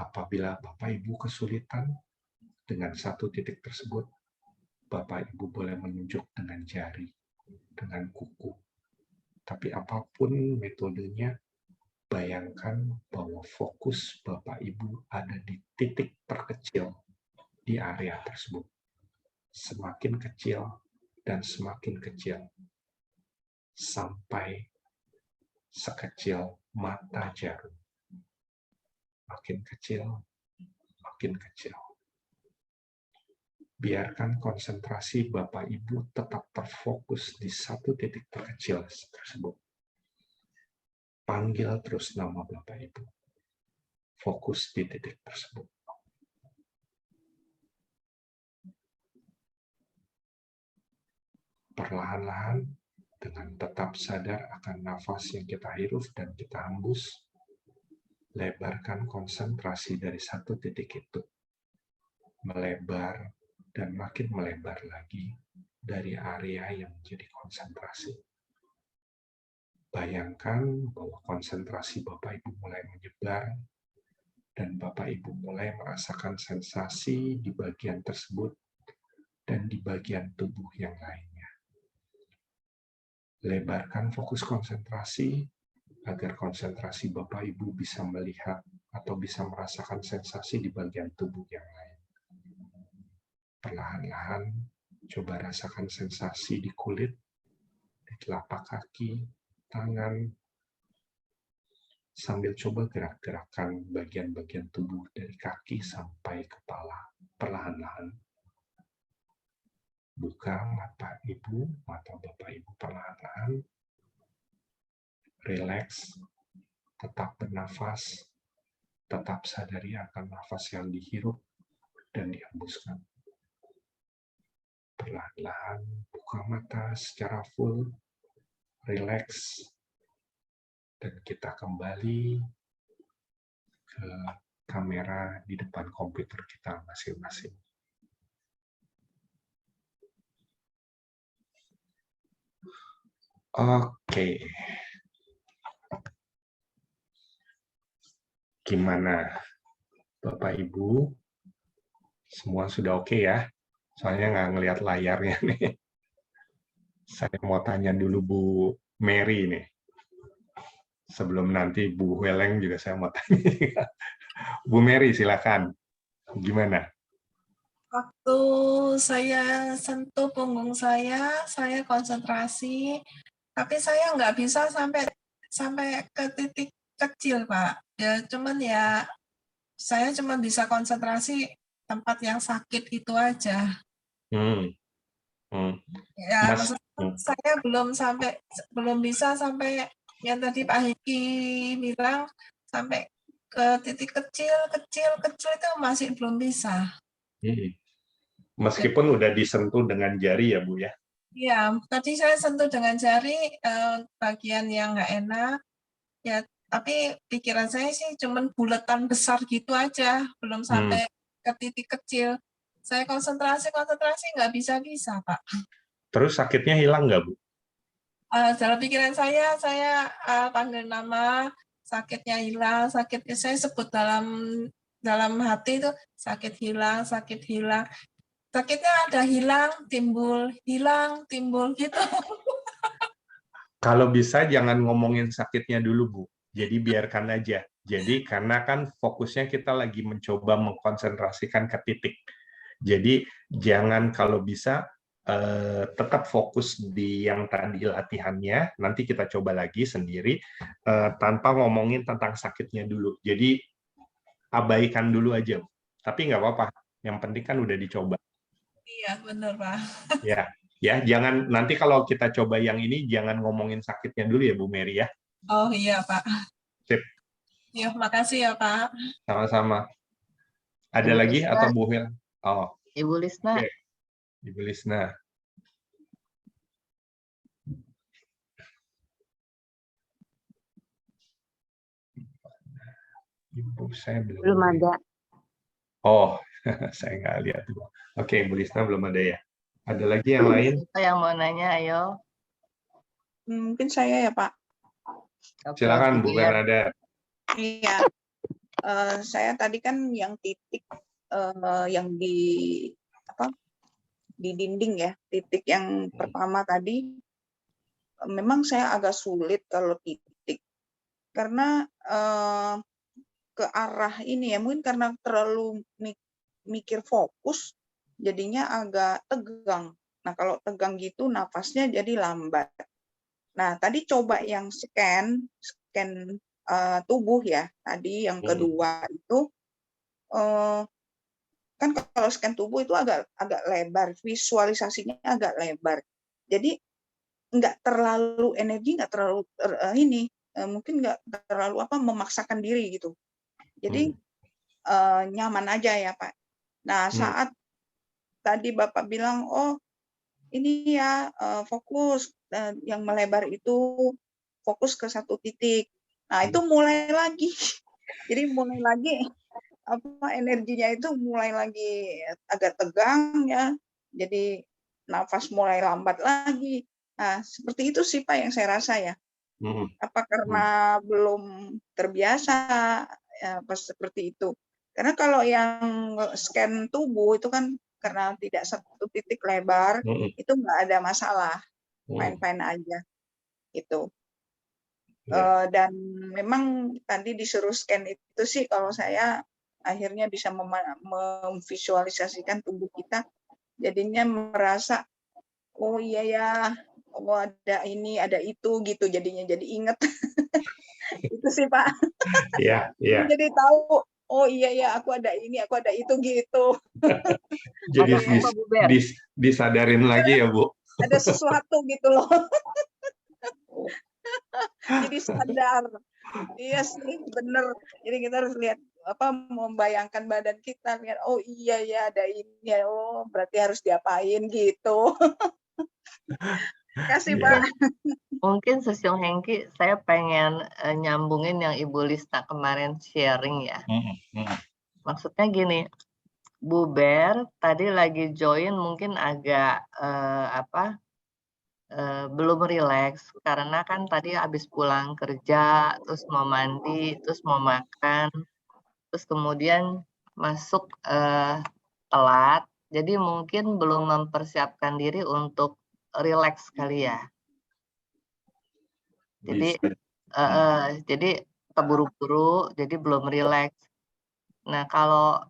Apabila Bapak Ibu kesulitan dengan satu titik tersebut, Bapak Ibu boleh menunjuk dengan jari, dengan kuku. Tapi apapun metodenya, bayangkan bahwa fokus Bapak Ibu ada di titik terkecil di area tersebut. Semakin kecil dan semakin kecil. Sampai sekecil mata jarum. Makin kecil, makin kecil. Biarkan konsentrasi Bapak Ibu tetap terfokus di satu titik terkecil tersebut. Panggil terus nama Bapak Ibu. Fokus di titik tersebut. Perlahan-lahan, dengan tetap sadar akan nafas yang kita hirup dan kita hembus, lebarkan konsentrasi dari satu titik itu. Melebar dan makin melebar lagi dari area yang menjadi konsentrasi. Bayangkan bahwa konsentrasi Bapak Ibu mulai menyebar dan Bapak Ibu mulai merasakan sensasi di bagian tersebut dan di bagian tubuh yang lainnya. Lebarkan fokus konsentrasi agar konsentrasi Bapak Ibu bisa melihat atau bisa merasakan sensasi di bagian tubuh yang lain. Perlahan-lahan, coba rasakan sensasi di kulit, di telapak kaki, tangan, sambil coba gerak-gerakan bagian-bagian tubuh dari kaki sampai kepala. Perlahan-lahan. Buka mata Ibu, mata Bapak Ibu perlahan-lahan. Rileks, tetap bernafas, tetap sadari akan nafas yang dihirup dan dihembuskan. Perlahan-lahan buka mata secara full, rileks, dan kita kembali ke kamera di depan komputer kita masing-masing. Oke. Gimana, Bapak Ibu? Semua sudah oke ya? Soalnya nggak ngelihat layarnya nih. Saya mau tanya dulu Bu Mary nih. Sebelum nanti Bu Weleng juga saya mau tanya. Bu Mary, silakan. Gimana? Waktu saya sentuh punggung saya konsentrasi, tapi saya nggak bisa sampai ke titik kecil, Pak. Ya, saya cuma bisa konsentrasi tempat yang sakit itu aja. Ya, maksudnya saya belum bisa sampai yang tadi Pak Hiki bilang sampai ke titik kecil itu masih belum bisa. Meskipun udah disentuh dengan jari ya Bu ya? Iya, tadi saya sentuh dengan jari bagian yang nggak enak. Ya, tapi pikiran saya sih cuman bulatan besar gitu aja, belum sampai ke titik kecil. Saya konsentrasi nggak bisa, Pak. Terus sakitnya hilang nggak, Bu? Dalam pikiran saya panggil nama, sakitnya hilang, sakitnya saya sebut dalam hati itu sakit hilang, sakitnya ada hilang, timbul gitu. Kalau bisa jangan ngomongin sakitnya dulu, Bu. Jadi biarkan aja. Jadi karena kan fokusnya kita lagi mencoba mengkonsentrasikan ke titik. Jadi jangan, kalau bisa tetap fokus di yang tadi latihannya. Nanti kita coba lagi sendiri tanpa ngomongin tentang sakitnya dulu. Jadi abaikan dulu aja. Tapi nggak apa-apa. Yang penting kan udah dicoba. Iya, benar, Pak. Ya, jangan nanti kalau kita coba yang ini jangan ngomongin sakitnya dulu ya, Bu Mary ya. Oh iya, Pak. Sip. Ya, makasih ya, Pak. Sama-sama. Ada Ibu lagi Lisna. atau Bu Hil? Oh, Ibu Lisna. oke. Ibu Lisna. Ibu saya Belum ada. Oh, saya nggak lihat. Oke, Bu Lisna belum ada ya. Ada lagi yang lain? Siapa yang mau nanya, ayo. Mungkin saya ya, Pak. Oke, Silakan Bu Biar. Bernadette. Iya. Saya tadi kan yang titik yang di dinding ya, titik yang pertama tadi memang saya agak sulit kalau titik karena ke arah ini ya, mungkin karena terlalu mikir fokus jadinya agak tegang. Nah, kalau tegang gitu nafasnya jadi lambat. Nah, tadi coba yang scan tubuh ya. Tadi yang kedua itu kan kalau scan tubuh itu agak lebar, visualisasinya agak lebar. Jadi nggak terlalu energi, nggak terlalu mungkin nggak terlalu memaksakan diri gitu. Jadi nyaman aja ya, Pak. Nah, saat tadi Bapak bilang, oh ini ya fokus yang melebar itu fokus ke satu titik. Nah, itu mulai lagi. Jadi mulai lagi energinya itu mulai lagi agak tegang ya. Jadi nafas mulai lambat lagi. Nah, seperti itu sih Pak yang saya rasa ya. Apa karena belum terbiasa pas seperti itu. Karena kalau yang scan tubuh itu kan karena tidak satu titik lebar, itu nggak ada masalah, fine-fine aja itu. Dan memang tadi disuruh scan itu sih kalau saya akhirnya bisa memvisualisasikan tubuh kita, jadinya merasa oh iya ya, oh ada ini, ada itu gitu, jadinya jadi inget. Itu sih Pak. Iya. Jadi tahu, oh iya ya, aku ada ini, aku ada itu gitu. Jadi disadarin lagi ya, Bu. Ada sesuatu gitu loh. Jadi sadar. Iya sih, bener. Jadi kita harus lihat membayangkan badan kita, lihat oh iya ya ada ini ya, oh berarti harus diapain gitu. Kasih Pak. Mungkin Susyung Hengki, saya pengen nyambungin yang Ibu Lista kemarin sharing ya. Maksudnya gini, Bu Ber tadi lagi join mungkin agak belum rileks karena kan tadi habis pulang kerja, terus mau mandi, terus mau makan, terus kemudian masuk telat, jadi mungkin belum mempersiapkan diri untuk rileks kali ya. Jadi jadi keburu-buru, jadi belum rileks. Nah, kalau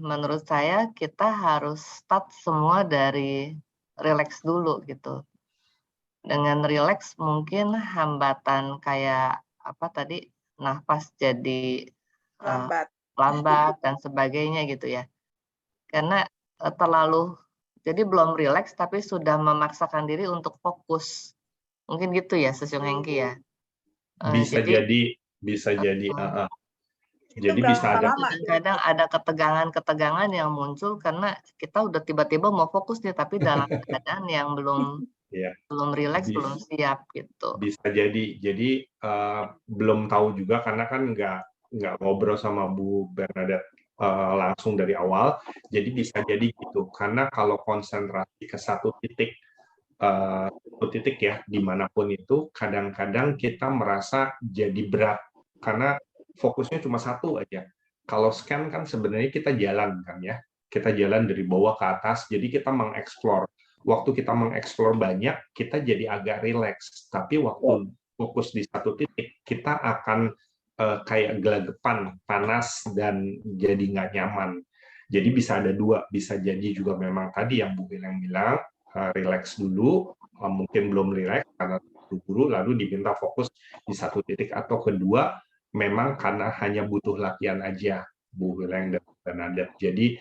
menurut saya kita harus start semua dari rileks dulu gitu. Dengan rileks mungkin hambatan kayak apa tadi, nafas jadi lambat dan sebagainya gitu ya. Karena jadi belum rileks tapi sudah memaksakan diri untuk fokus. Mungkin gitu ya, Susyung Hengki ya. Bisa jadi. Jadi bisa ada. Kadang ada ketegangan-ketegangan yang muncul karena kita udah tiba-tiba mau fokus nih, tapi dalam keadaan yang belum ya. belum rileks, belum Bis- siap gitu. Bisa jadi belum tahu juga karena kan nggak ngobrol sama Bu Bernadette langsung dari awal, jadi bisa jadi gitu. Karena kalau konsentrasi ke satu titik ya dimanapun itu, kadang-kadang kita merasa jadi berat karena fokusnya cuma satu aja. Kalau scan kan sebenarnya kita jalan kan ya, kita jalan dari bawah ke atas, jadi kita mengeksplor. Waktu kita mengeksplor banyak, kita jadi agak rileks. Tapi waktu fokus di satu titik, kita akan kayak gelagapan, panas, dan jadi nggak nyaman. Jadi bisa ada dua, bisa jadi juga memang tadi yang Bu Gilang bilang, rileks dulu, mungkin belum rileks karena buru-buru, lalu diminta fokus di satu titik. Atau kedua, memang karena hanya butuh latihan aja, Bu Gilang dan Bernadette. Jadi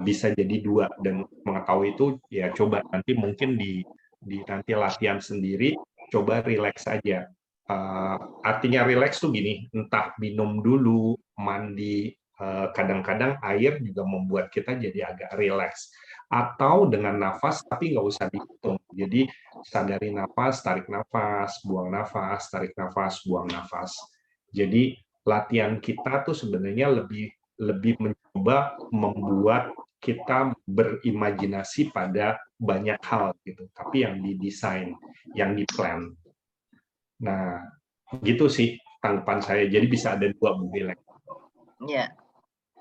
bisa jadi dua, dan mengetahui itu ya coba nanti mungkin di nanti latihan sendiri coba rileks aja. Artinya rileks tuh gini, entah minum dulu, mandi, kadang-kadang air juga membuat kita jadi agak rileks, atau dengan nafas tapi nggak usah dihitung. Jadi sadari nafas, tarik nafas, buang nafas, tarik nafas, buang nafas. Jadi latihan kita tuh sebenarnya lebih mencoba membuat kita berimajinasi pada banyak hal gitu, tapi yang didesain, yang diplan. Nah, gitu sih tanggapan saya. Jadi bisa ada dua, Bu Gilang. Ya.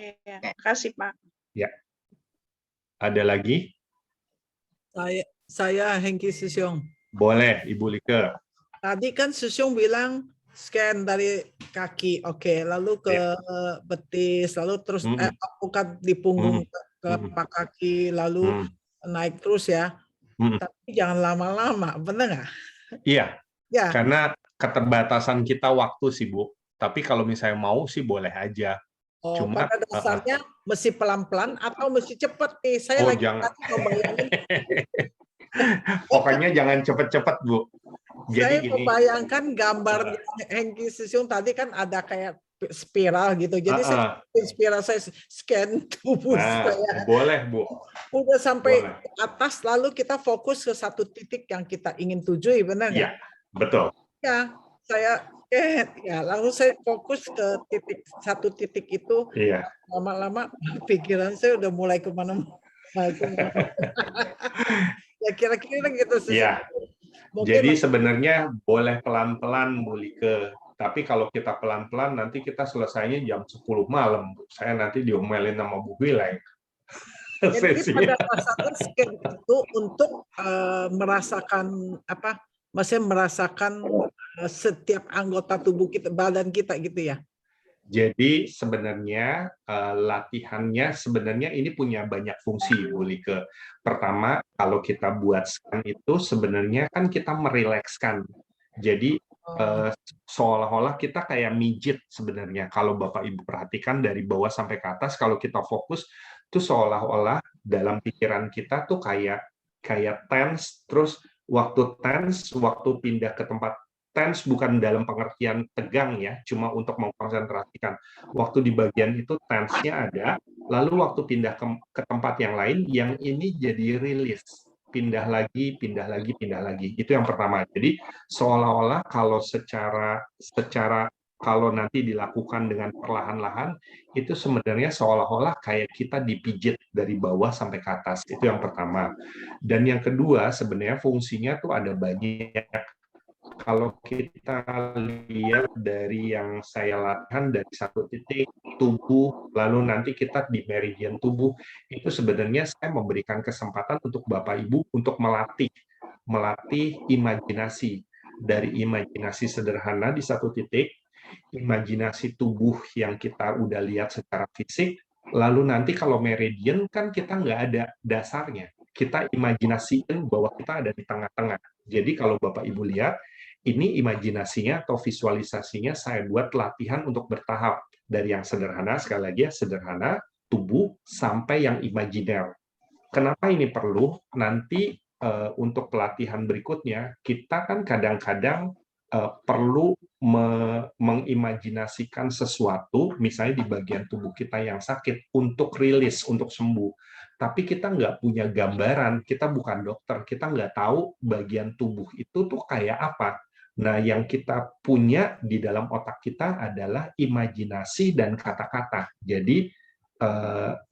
Ya, kasih Pak. Ya. Ada lagi? Saya Hengki Susyong. Boleh, Ibu Like. Tadi kan Susyong bilang scan dari kaki, oke, lalu ke betis, lalu terus bukan di punggung ke telapak kaki, lalu naik terus ya. Tapi jangan lama-lama, benar nggak? Iya, Ya. karena keterbatasan kita waktu sih, Bu. Tapi kalau misalnya mau sih boleh aja. Oh, Cuma pada dasarnya mesti pelan-pelan atau mesti cepat nih. Saya lagi jangan. membayangin. Pokoknya jangan cepet-cepet, Bu. Jadi Saya gini. membayangkan gambar Hengki Susyong tadi kan ada kayak spiral gitu. Jadi saya spiral, saya scan tubuh saya. Boleh, Bu. Udah sampai atas, lalu kita fokus ke satu titik yang kita ingin tujui, benar nggak? Iya, betul. Ya, saya lalu saya fokus ke satu titik itu. Iya. Lama-lama pikiran saya udah mulai kemana-mana. Ya kira-kira gitu sih. Iya. Jadi sebenarnya boleh pelan-pelan, Bu Like. Tapi kalau kita pelan-pelan, nanti kita selesainya jam 10 malam. Saya nanti diomelin sama Bu Gilang. Jadi pada dasarnya scan itu untuk merasakan apa? Maksudnya merasakan setiap anggota tubuh kita, badan kita gitu ya. Jadi sebenarnya latihannya sebenarnya ini punya banyak fungsi, Bu Like. Pertama, kalau kita buat scan itu sebenarnya kan kita merilekskan. Jadi seolah-olah kita kayak mijit sebenarnya. Kalau Bapak Ibu perhatikan dari bawah sampai ke atas, kalau kita fokus itu seolah-olah dalam pikiran kita tuh kayak tense, terus waktu tense, waktu pindah ke tempat tense bukan dalam pengertian tegang ya, cuma untuk mengkonsentrasikan. Waktu di bagian itu tense-nya ada, lalu waktu pindah ke tempat yang lain, yang ini jadi release. Pindah lagi, pindah lagi, pindah lagi. Itu yang pertama. Jadi seolah-olah kalau secara kalau nanti dilakukan dengan perlahan-lahan, itu sebenarnya seolah-olah kayak kita dipijit dari bawah sampai ke atas. Itu yang pertama. Dan yang kedua, sebenarnya fungsinya tuh ada banyak. Kalau kita lihat dari yang saya latihan dari satu titik tubuh, lalu nanti kita di meridian tubuh, itu sebenarnya saya memberikan kesempatan untuk Bapak Ibu untuk melatih imajinasi. Dari imajinasi sederhana di satu titik, imajinasi tubuh yang kita udah lihat secara fisik, lalu nanti kalau meridian kan kita nggak ada dasarnya. Kita imajinasikan bahwa kita ada di tengah-tengah. Jadi kalau Bapak Ibu lihat, ini imajinasinya atau visualisasinya saya buat latihan untuk bertahap. Dari yang sederhana, sekali lagi ya, sederhana, tubuh, sampai yang imajiner. Kenapa ini perlu? Nanti untuk pelatihan berikutnya, kita kan kadang-kadang perlu mengimajinasikan sesuatu, misalnya di bagian tubuh kita yang sakit, untuk rilis, untuk sembuh. Tapi kita nggak punya gambaran, kita bukan dokter, kita nggak tahu bagian tubuh itu tuh kayak apa. Nah, yang kita punya di dalam otak kita adalah imajinasi dan kata-kata. Jadi,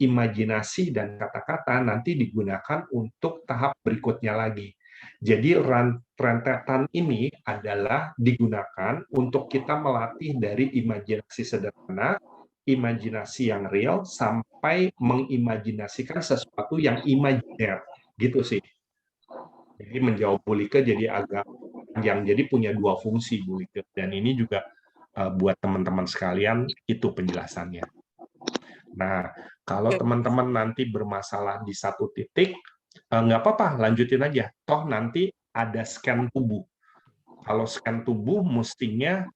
imajinasi dan kata-kata nanti digunakan untuk tahap berikutnya lagi. Jadi rentetan ini adalah digunakan untuk kita melatih dari imajinasi sederhana, imajinasi yang real, sampai mengimajinasikan sesuatu yang imajiner. Gitu sih. Jadi menjawab Bu Like jadi agak panjang. Jadi punya dua fungsi Bu Like. Dan ini juga buat teman-teman sekalian itu penjelasannya. Nah, kalau teman-teman nanti bermasalah di satu titik, nggak apa-apa, lanjutin aja. Toh nanti ada scan tubuh. Kalau scan tubuh mestinya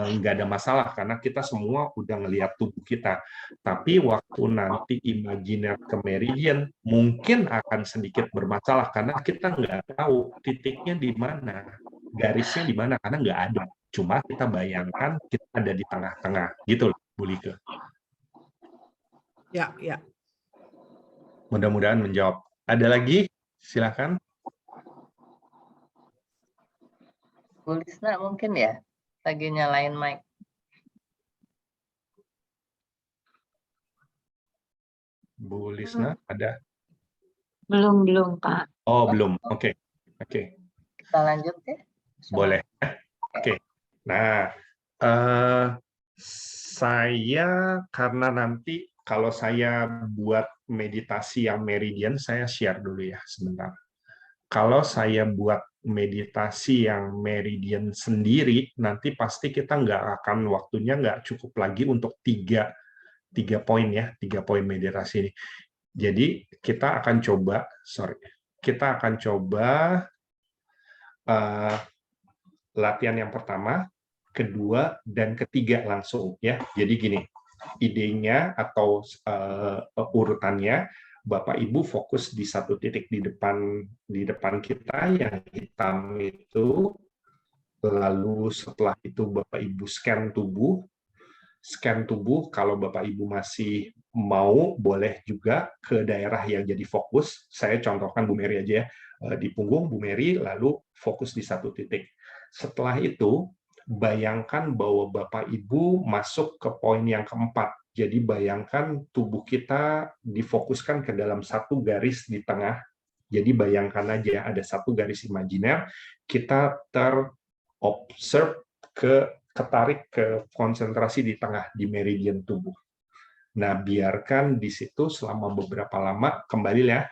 nggak ada masalah, karena kita semua udah ngelihat tubuh kita. Tapi waktu nanti imajiner ke meridian, mungkin akan sedikit bermasalah, karena kita nggak tahu titiknya di mana, garisnya di mana, karena nggak ada. Cuma kita bayangkan kita ada di tengah-tengah. Gitu loh, Bu Like. Ya, ya. Mudah-mudahan menjawab. Ada lagi? Silakan. Bu Lisna mungkin ya, lagi nyalain mic. Bu Lisna, ada? Belum, Pak. Oh, belum. Oke. Oke. Kita lanjut ya. Boleh. Oke. Nah, saya karena nanti kalau saya buat meditasi yang meridian, saya share dulu ya sebentar. Kalau saya buat meditasi yang meridian sendiri, nanti pasti kita waktunya nggak cukup lagi untuk tiga poin ya, 3 poin meditasi ini. Jadi kita akan coba, latihan yang pertama, kedua, dan ketiga langsung ya. Jadi gini, idenya atau urutannya, Bapak Ibu fokus di satu titik di depan kita yang hitam itu, lalu setelah itu Bapak Ibu scan tubuh. Kalau Bapak Ibu masih mau, boleh juga ke daerah yang jadi fokus. Saya contohkan Bu Mary aja ya, di punggung Bu Mary, lalu fokus di satu titik. Setelah itu, bayangkan bahwa Bapak Ibu masuk ke poin yang keempat. Jadi bayangkan tubuh kita difokuskan ke dalam satu garis di tengah. Jadi bayangkan aja ada satu garis imajiner, kita terobserve ketarik ke konsentrasi di tengah, di meridian tubuh. Nah, biarkan di situ selama beberapa lama, kembali ya,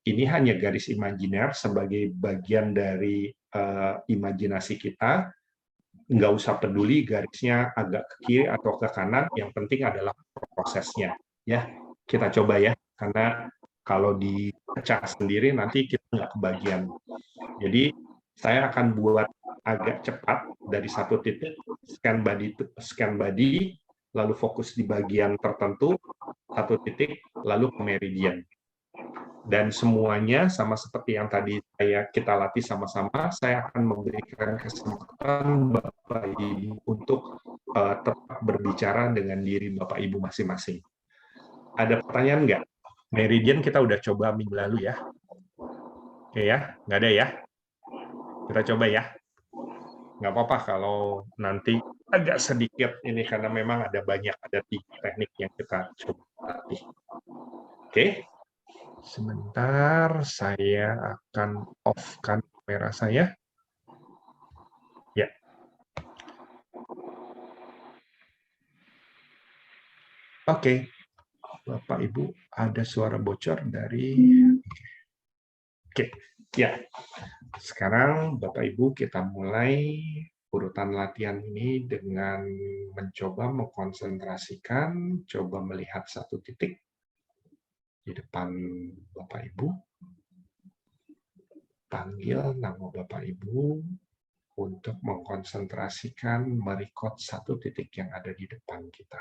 ini hanya garis imajiner sebagai bagian dari imajinasi kita. Nggak usah peduli garisnya agak ke kiri atau ke kanan, yang penting adalah prosesnya. Ya, kita coba ya, karena kalau dipecah sendiri nanti kita nggak kebagian. Jadi saya akan buat agak cepat dari satu titik, scan body, lalu fokus di bagian tertentu, satu titik, lalu ke meridian. Dan semuanya sama seperti yang tadi kita latih sama-sama, saya akan memberikan kesempatan Bapak Ibu untuk tetap berbicara dengan diri Bapak Ibu masing-masing. Ada pertanyaan nggak? Meridian kita udah coba minggu lalu ya. Oke ya, nggak ada ya? Kita coba ya. Nggak apa-apa kalau nanti agak sedikit ini, karena memang ada 3 teknik yang kita coba latih. Oke. Sebentar, saya akan off-kan kamera saya. Ya. Oke. Bapak Ibu, ada suara bocor dari... Oke. Ya. Sekarang Bapak Ibu kita mulai urutan latihan ini dengan mencoba mengkonsentrasikan, coba melihat satu titik di depan Bapak Ibu. Panggil nama Bapak Ibu untuk mengkonsentrasikan merekod satu titik yang ada di depan kita.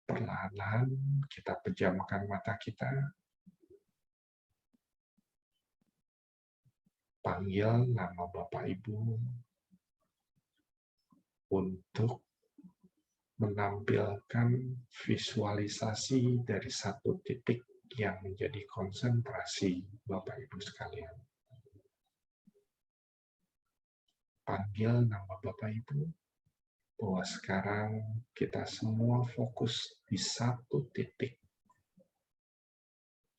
Perlahan kita pejamkan mata kita. Panggil nama Bapak Ibu untuk menampilkan visualisasi dari satu titik yang menjadi konsentrasi Bapak Ibu sekalian. Panggil nama Bapak Ibu bahwa sekarang kita semua fokus di satu titik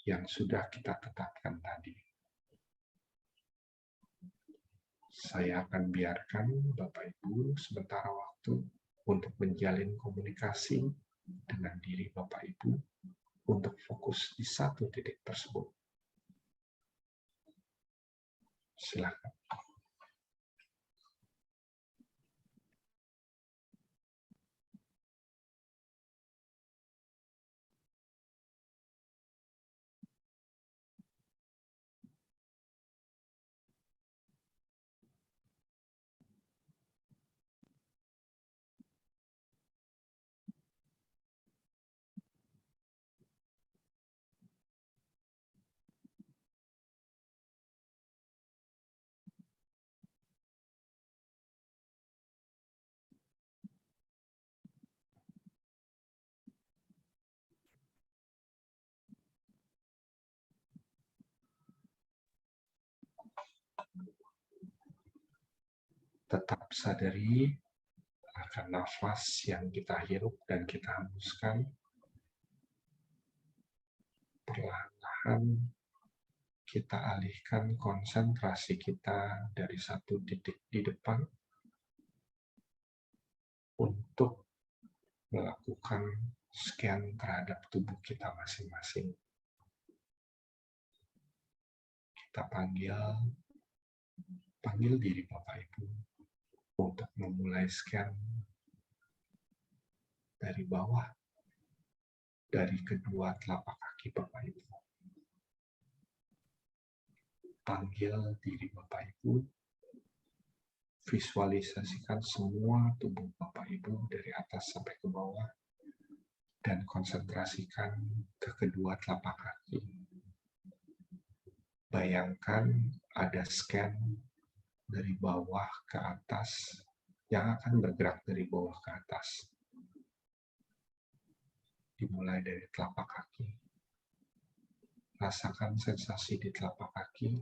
yang sudah kita tetapkan tadi. Saya akan biarkan Bapak Ibu sementara waktu untuk menjalin komunikasi dengan diri Bapak Ibu untuk fokus di satu titik tersebut. Silakan. Tetap sadari akan nafas yang kita hirup dan kita hembuskan. Perlahan-lahan kita alihkan konsentrasi kita dari satu titik di depan untuk melakukan scan terhadap tubuh kita masing-masing. Kita panggil diri Bapak Ibu untuk memulai scan dari bawah, dari kedua telapak kaki Bapak Ibu. Panggil diri Bapak Ibu, visualisasikan semua tubuh Bapak Ibu dari atas sampai ke bawah, dan konsentrasikan ke kedua telapak kaki. Bayangkan ada scan dari bawah ke atas yang akan bergerak dari bawah ke atas. Dimulai dari telapak kaki. Rasakan sensasi di telapak kaki,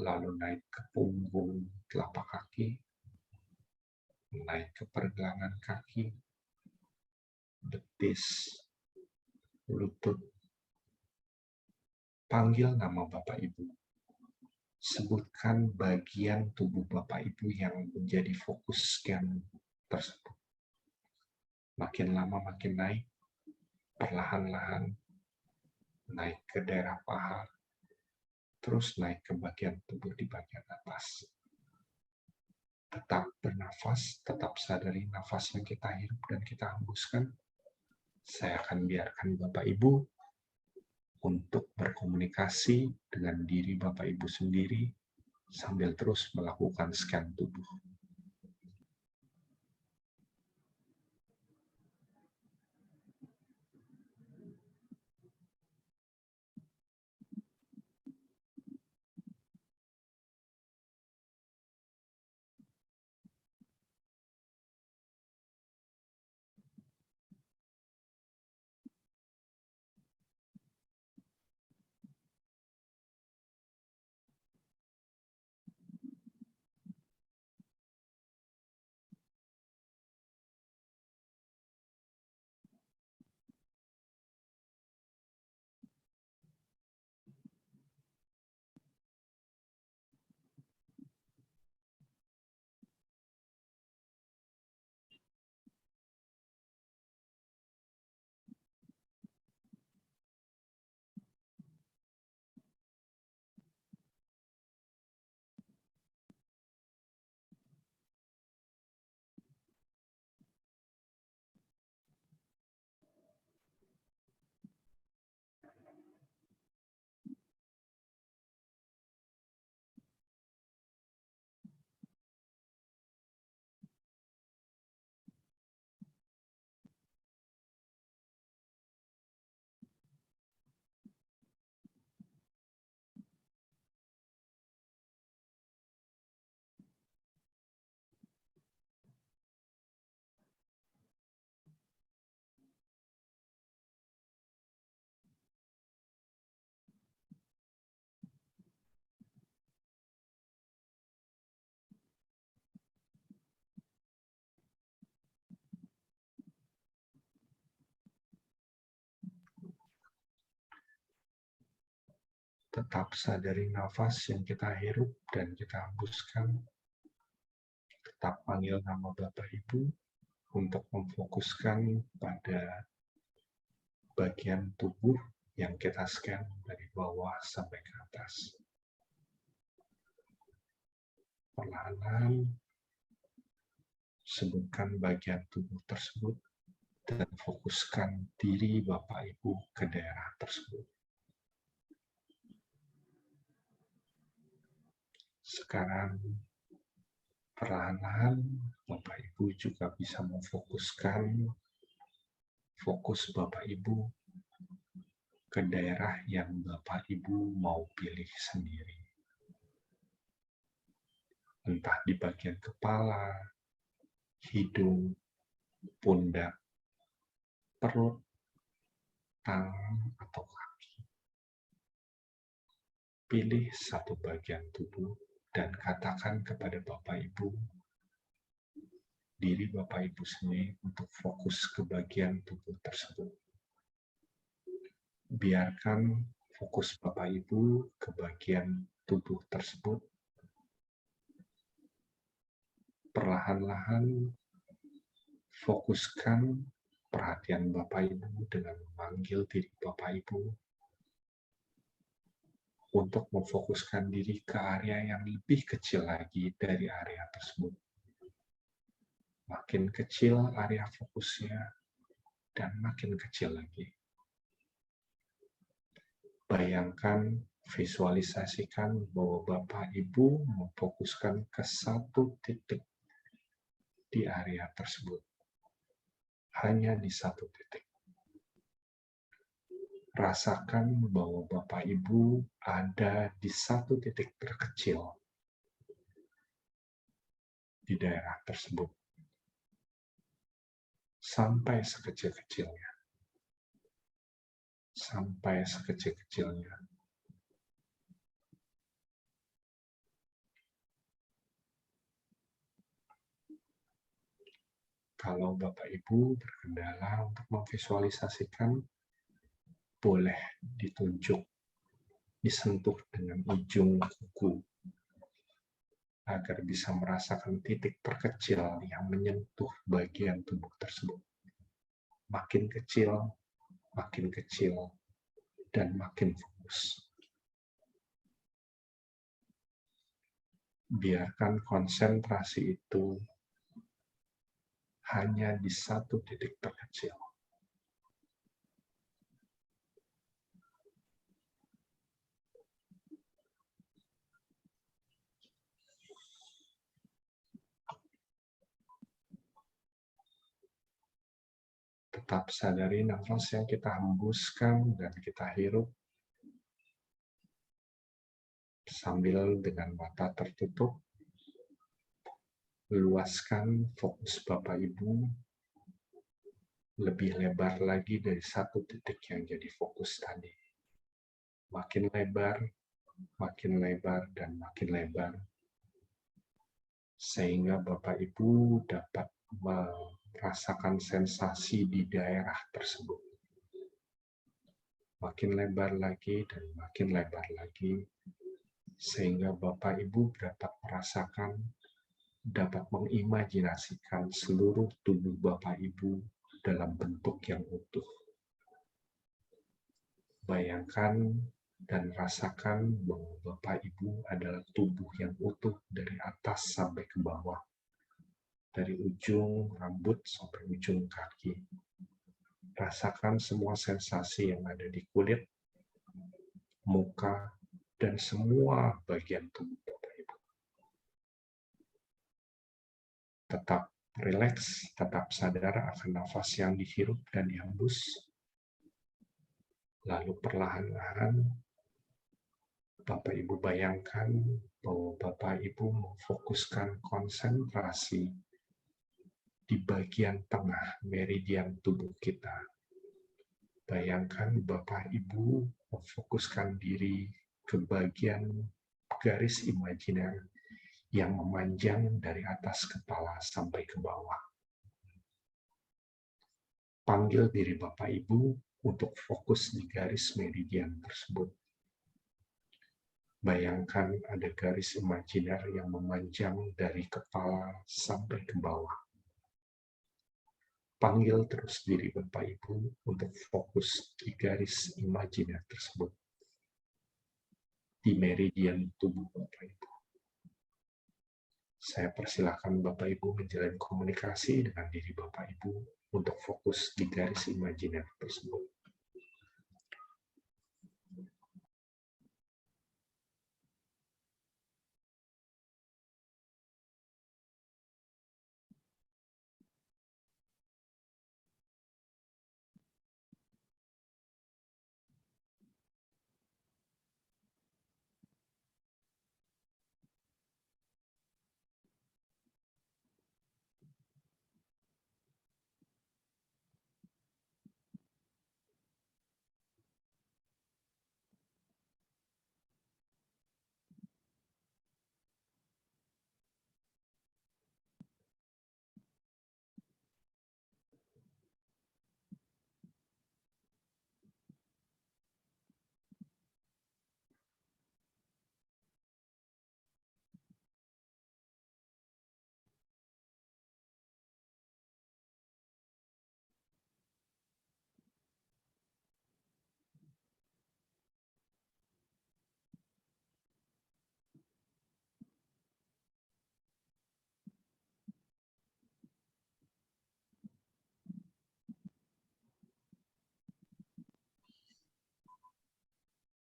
lalu naik ke punggung telapak kaki, naik ke pergelangan kaki, betis, lutut. Panggil nama Bapak Ibu. Sebutkan bagian tubuh Bapak Ibu yang menjadi fokus scan tersebut. Makin lama makin naik, perlahan-lahan naik ke daerah paha, terus naik ke bagian tubuh di bagian atas. Tetap bernafas, tetap sadari nafas yang kita hirup dan kita hembuskan. Saya akan biarkan Bapak Ibu untuk berkomunikasi dengan diri Bapak Ibu sendiri sambil terus melakukan scan tubuh. Tetap sadari nafas yang kita hirup dan kita hembuskan. Tetap panggil nama Bapak Ibu untuk memfokuskan pada bagian tubuh yang kita scan dari bawah sampai ke atas. Perlahan-lahan sebutkan bagian tubuh tersebut dan fokuskan diri Bapak Ibu ke daerah tersebut. Sekarang perlahan-lahan Bapak Ibu juga bisa memfokuskan fokus Bapak Ibu ke daerah yang Bapak Ibu mau pilih sendiri. Entah di bagian kepala, hidung, pundak, perut, tangan, atau kaki. Pilih satu bagian tubuh dan katakan kepada Bapak Ibu, diri Bapak Ibu sendiri untuk fokus ke bagian tubuh tersebut. Biarkan fokus Bapak Ibu ke bagian tubuh tersebut. Perlahan-lahan fokuskan perhatian Bapak Ibu dengan memanggil diri Bapak Ibu untuk memfokuskan diri ke area yang lebih kecil lagi dari area tersebut. Makin kecil area fokusnya dan makin kecil lagi. Bayangkan, visualisasikan bahwa Bapak Ibu memfokuskan ke satu titik di area tersebut. Hanya di satu titik. Rasakan bahwa Bapak Ibu ada di satu titik terkecil di daerah tersebut. Sampai sekecil-kecilnya. Sampai sekecil-kecilnya. Kalau Bapak Ibu berkendala untuk memvisualisasikan, boleh ditunjuk, disentuh dengan ujung kuku, agar bisa merasakan titik terkecil yang menyentuh bagian tubuh tersebut. Makin kecil, dan makin fokus. Biarkan konsentrasi itu hanya di satu titik terkecil. Tetap sadari nafas yang kita hembuskan dan kita hirup sambil dengan mata tertutup. Luaskan fokus Bapak Ibu lebih lebar lagi dari satu titik yang jadi fokus tadi. Makin lebar, dan makin lebar. Sehingga Bapak Ibu dapat merasakan sensasi di daerah tersebut. Makin lebar lagi dan makin lebar lagi. Sehingga Bapak Ibu dapat merasakan, dapat mengimajinasikan seluruh tubuh Bapak Ibu dalam bentuk yang utuh. Bayangkan dan rasakan bahwa Bapak Ibu adalah tubuh yang utuh dari atas sampai ke bawah. Dari ujung rambut sampai ujung kaki. Rasakan semua sensasi yang ada di kulit, muka, dan semua bagian tubuh Bapak Ibu. Tetap rileks, tetap sadar akan nafas yang dihirup dan dihembus. Lalu perlahan-lahan Bapak Ibu bayangkan bahwa Bapak Ibu memfokuskan konsentrasi di bagian tengah meridian tubuh kita. Bayangkan Bapak Ibu memfokuskan diri ke bagian garis imajiner yang memanjang dari atas kepala sampai ke bawah. Panggil diri Bapak Ibu untuk fokus di garis meridian tersebut. Bayangkan ada garis imajiner yang memanjang dari kepala sampai ke bawah. Panggil terus diri Bapak Ibu untuk fokus di garis imajiner tersebut, di meridian tubuh Bapak Ibu. Saya persilahkan Bapak Ibu menjalin komunikasi dengan diri Bapak Ibu untuk fokus di garis imajiner tersebut.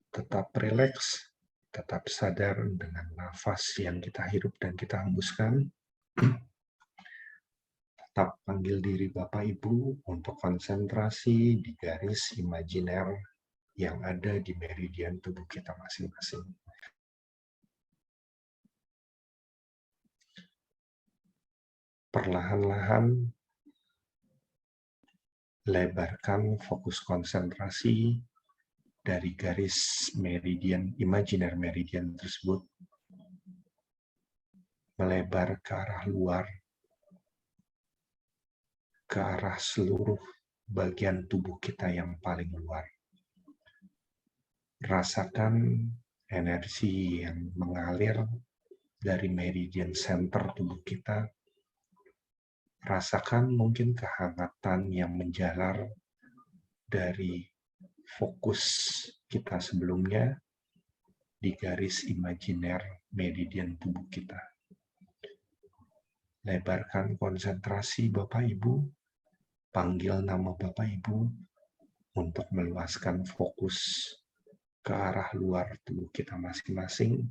Tetap rileks, tetap sadar dengan nafas yang kita hirup dan kita hembuskan. Tetap panggil diri Bapak Ibu untuk konsentrasi di garis imajiner yang ada di meridian tubuh kita masing-masing. Perlahan-lahan lebarkan fokus konsentrasi dari garis meridian, imajiner meridian tersebut, melebar ke arah luar, ke arah seluruh bagian tubuh kita yang paling luar. Rasakan energi yang mengalir dari meridian center tubuh kita. Rasakan mungkin kehangatan yang menjalar dari fokus kita sebelumnya di garis imajiner meridian tubuh kita. Lebarkan konsentrasi Bapak Ibu, panggil nama Bapak Ibu untuk meluaskan fokus ke arah luar tubuh kita masing-masing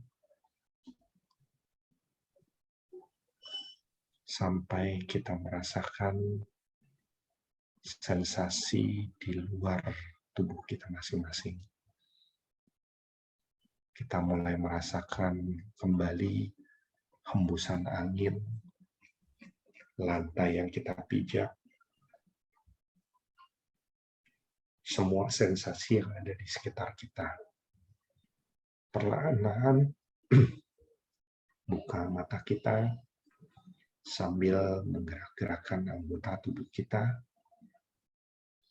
sampai kita merasakan sensasi di luar tubuh kita masing-masing. Kita mulai merasakan kembali hembusan angin, lantai yang kita pijak, semua sensasi yang ada di sekitar kita. Perlahan-lahan buka mata kita sambil menggerak-gerakkan anggota tubuh kita.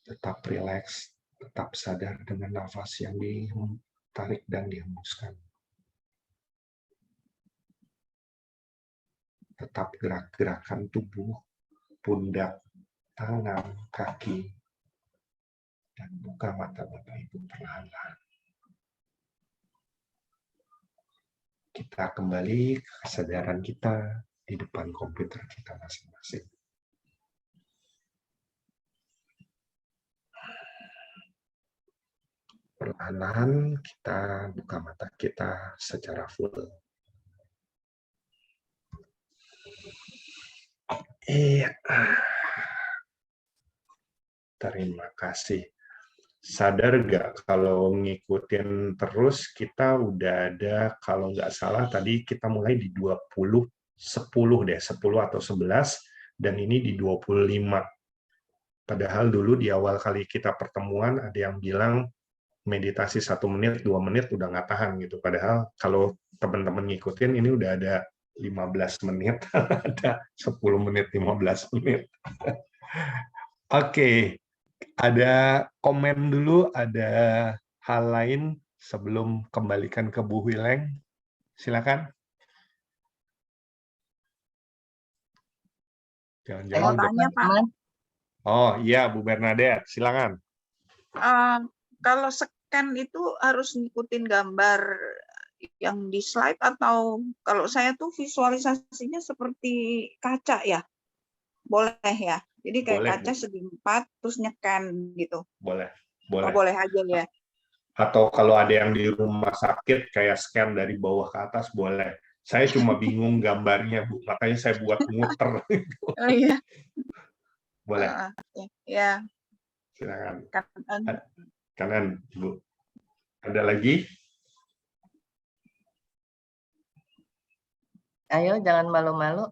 Tetap rileks, tetap sadar dengan nafas yang ditarik dan dihembuskan. Tetap gerak-gerakan tubuh, pundak, tangan, kaki, dan buka mata Bapak Ibu perlahan-lahan. Kita kembali ke kesadaran kita di depan komputer kita masing-masing. Perlahan-lahan kita buka mata kita secara full. Iya. Terima kasih. Sadar nggak kalau ngikutin terus kita udah ada, kalau nggak salah tadi kita mulai di 20, 10 deh, 10 atau 11, dan ini di 25. Padahal dulu di awal kali kita pertemuan ada yang bilang meditasi 1 menit, 2 menit udah nggak tahan gitu. Padahal kalau teman-teman ngikutin ini udah ada 15 menit, ada 10 menit, 15 menit. Oke, ada komen dulu, ada hal lain sebelum kembalikan ke Bu Wileng? Silakan. Jangan-jangan Mau tanya, Pak. teman-teman. Oh iya, Bu Bernadette, silakan. Kalau scan itu harus ngikutin gambar yang di slide atau kalau saya tuh visualisasinya seperti kaca ya? Boleh ya? Jadi kayak Boleh, kaca Bu. segi 4 terus nyekan gitu. Boleh, Oh, boleh. boleh aja ya. Atau kalau ada yang di rumah sakit kayak scan dari bawah ke atas boleh. Saya cuma bingung gambarnya, Bu. Makanya saya buat muter. Oh iya. Boleh. Ya. Silakan. Kan, Kanan, Bu. Ada lagi? Ayo, jangan malu-malu.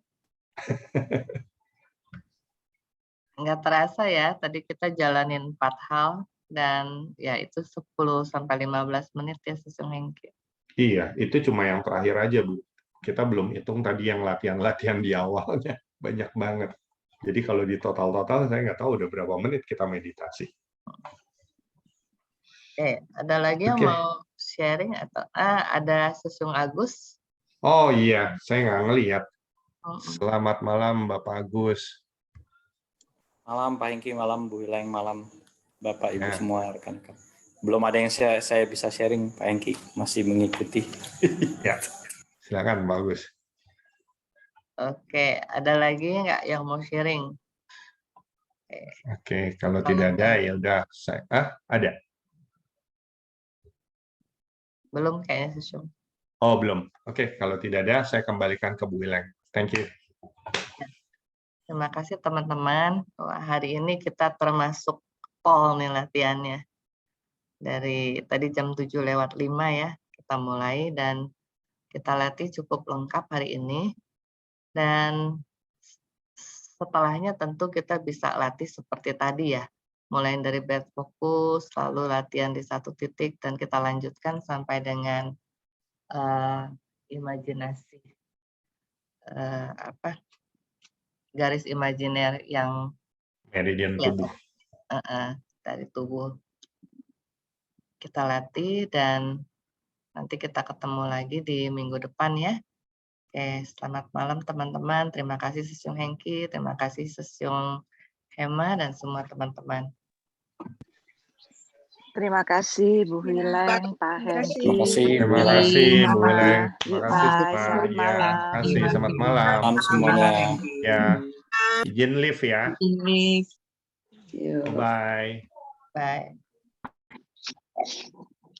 Nggak terasa ya, tadi kita jalanin 4 hal, dan ya itu 10-15 menit ya, Sesung Hengki. Iya, itu cuma yang terakhir aja, Bu. Kita belum hitung tadi yang latihan-latihan di awalnya. Banyak banget. Jadi kalau di total-total, saya nggak tahu udah berapa menit kita meditasi. Ada lagi yang mau sharing atau ada Sesung Agus? Oh iya, saya nggak ngelihat. Selamat malam, Bapak Agus. Malam Pak Hengki, malam Bu Wileng, malam Bapak Ibu semua rekan-rekan. Belum ada yang saya bisa sharing Pak Hengki, masih mengikuti. Ya, silakan Pak Agus. Oke, ada lagi nggak yang mau sharing? Oke, kalau tidak ada ya udah saya. Ada? Belum kayaknya Sesung. Oh, belum. Oke, kalau tidak ada saya kembalikan ke Bu Wileng. Thank you. Terima kasih teman-teman. Hari ini kita termasuk pol nih latihannya. Dari tadi jam 7:05 ya, kita mulai dan kita latih cukup lengkap hari ini. Dan setelahnya tentu kita bisa latih seperti tadi ya. Mulai dari breath fokus, lalu latihan di satu titik, dan kita lanjutkan sampai dengan imajinasi. Garis imajiner yang meridian tubuh. Dari tubuh kita latih, dan nanti kita ketemu lagi di minggu depan ya. Oke, selamat malam teman-teman. Terima kasih Sesung Hengki, terima kasih Sesung Hema dan semua teman-teman. Terima kasih Bu Wileng, Pak Hengki. Terima kasih Bu Wileng. Terima kasih Pak. Selamat Ya, malam. terima kasih. Selamat malam. Malam semuanya. Ya, izin live ya. Ini. Bye. Bye.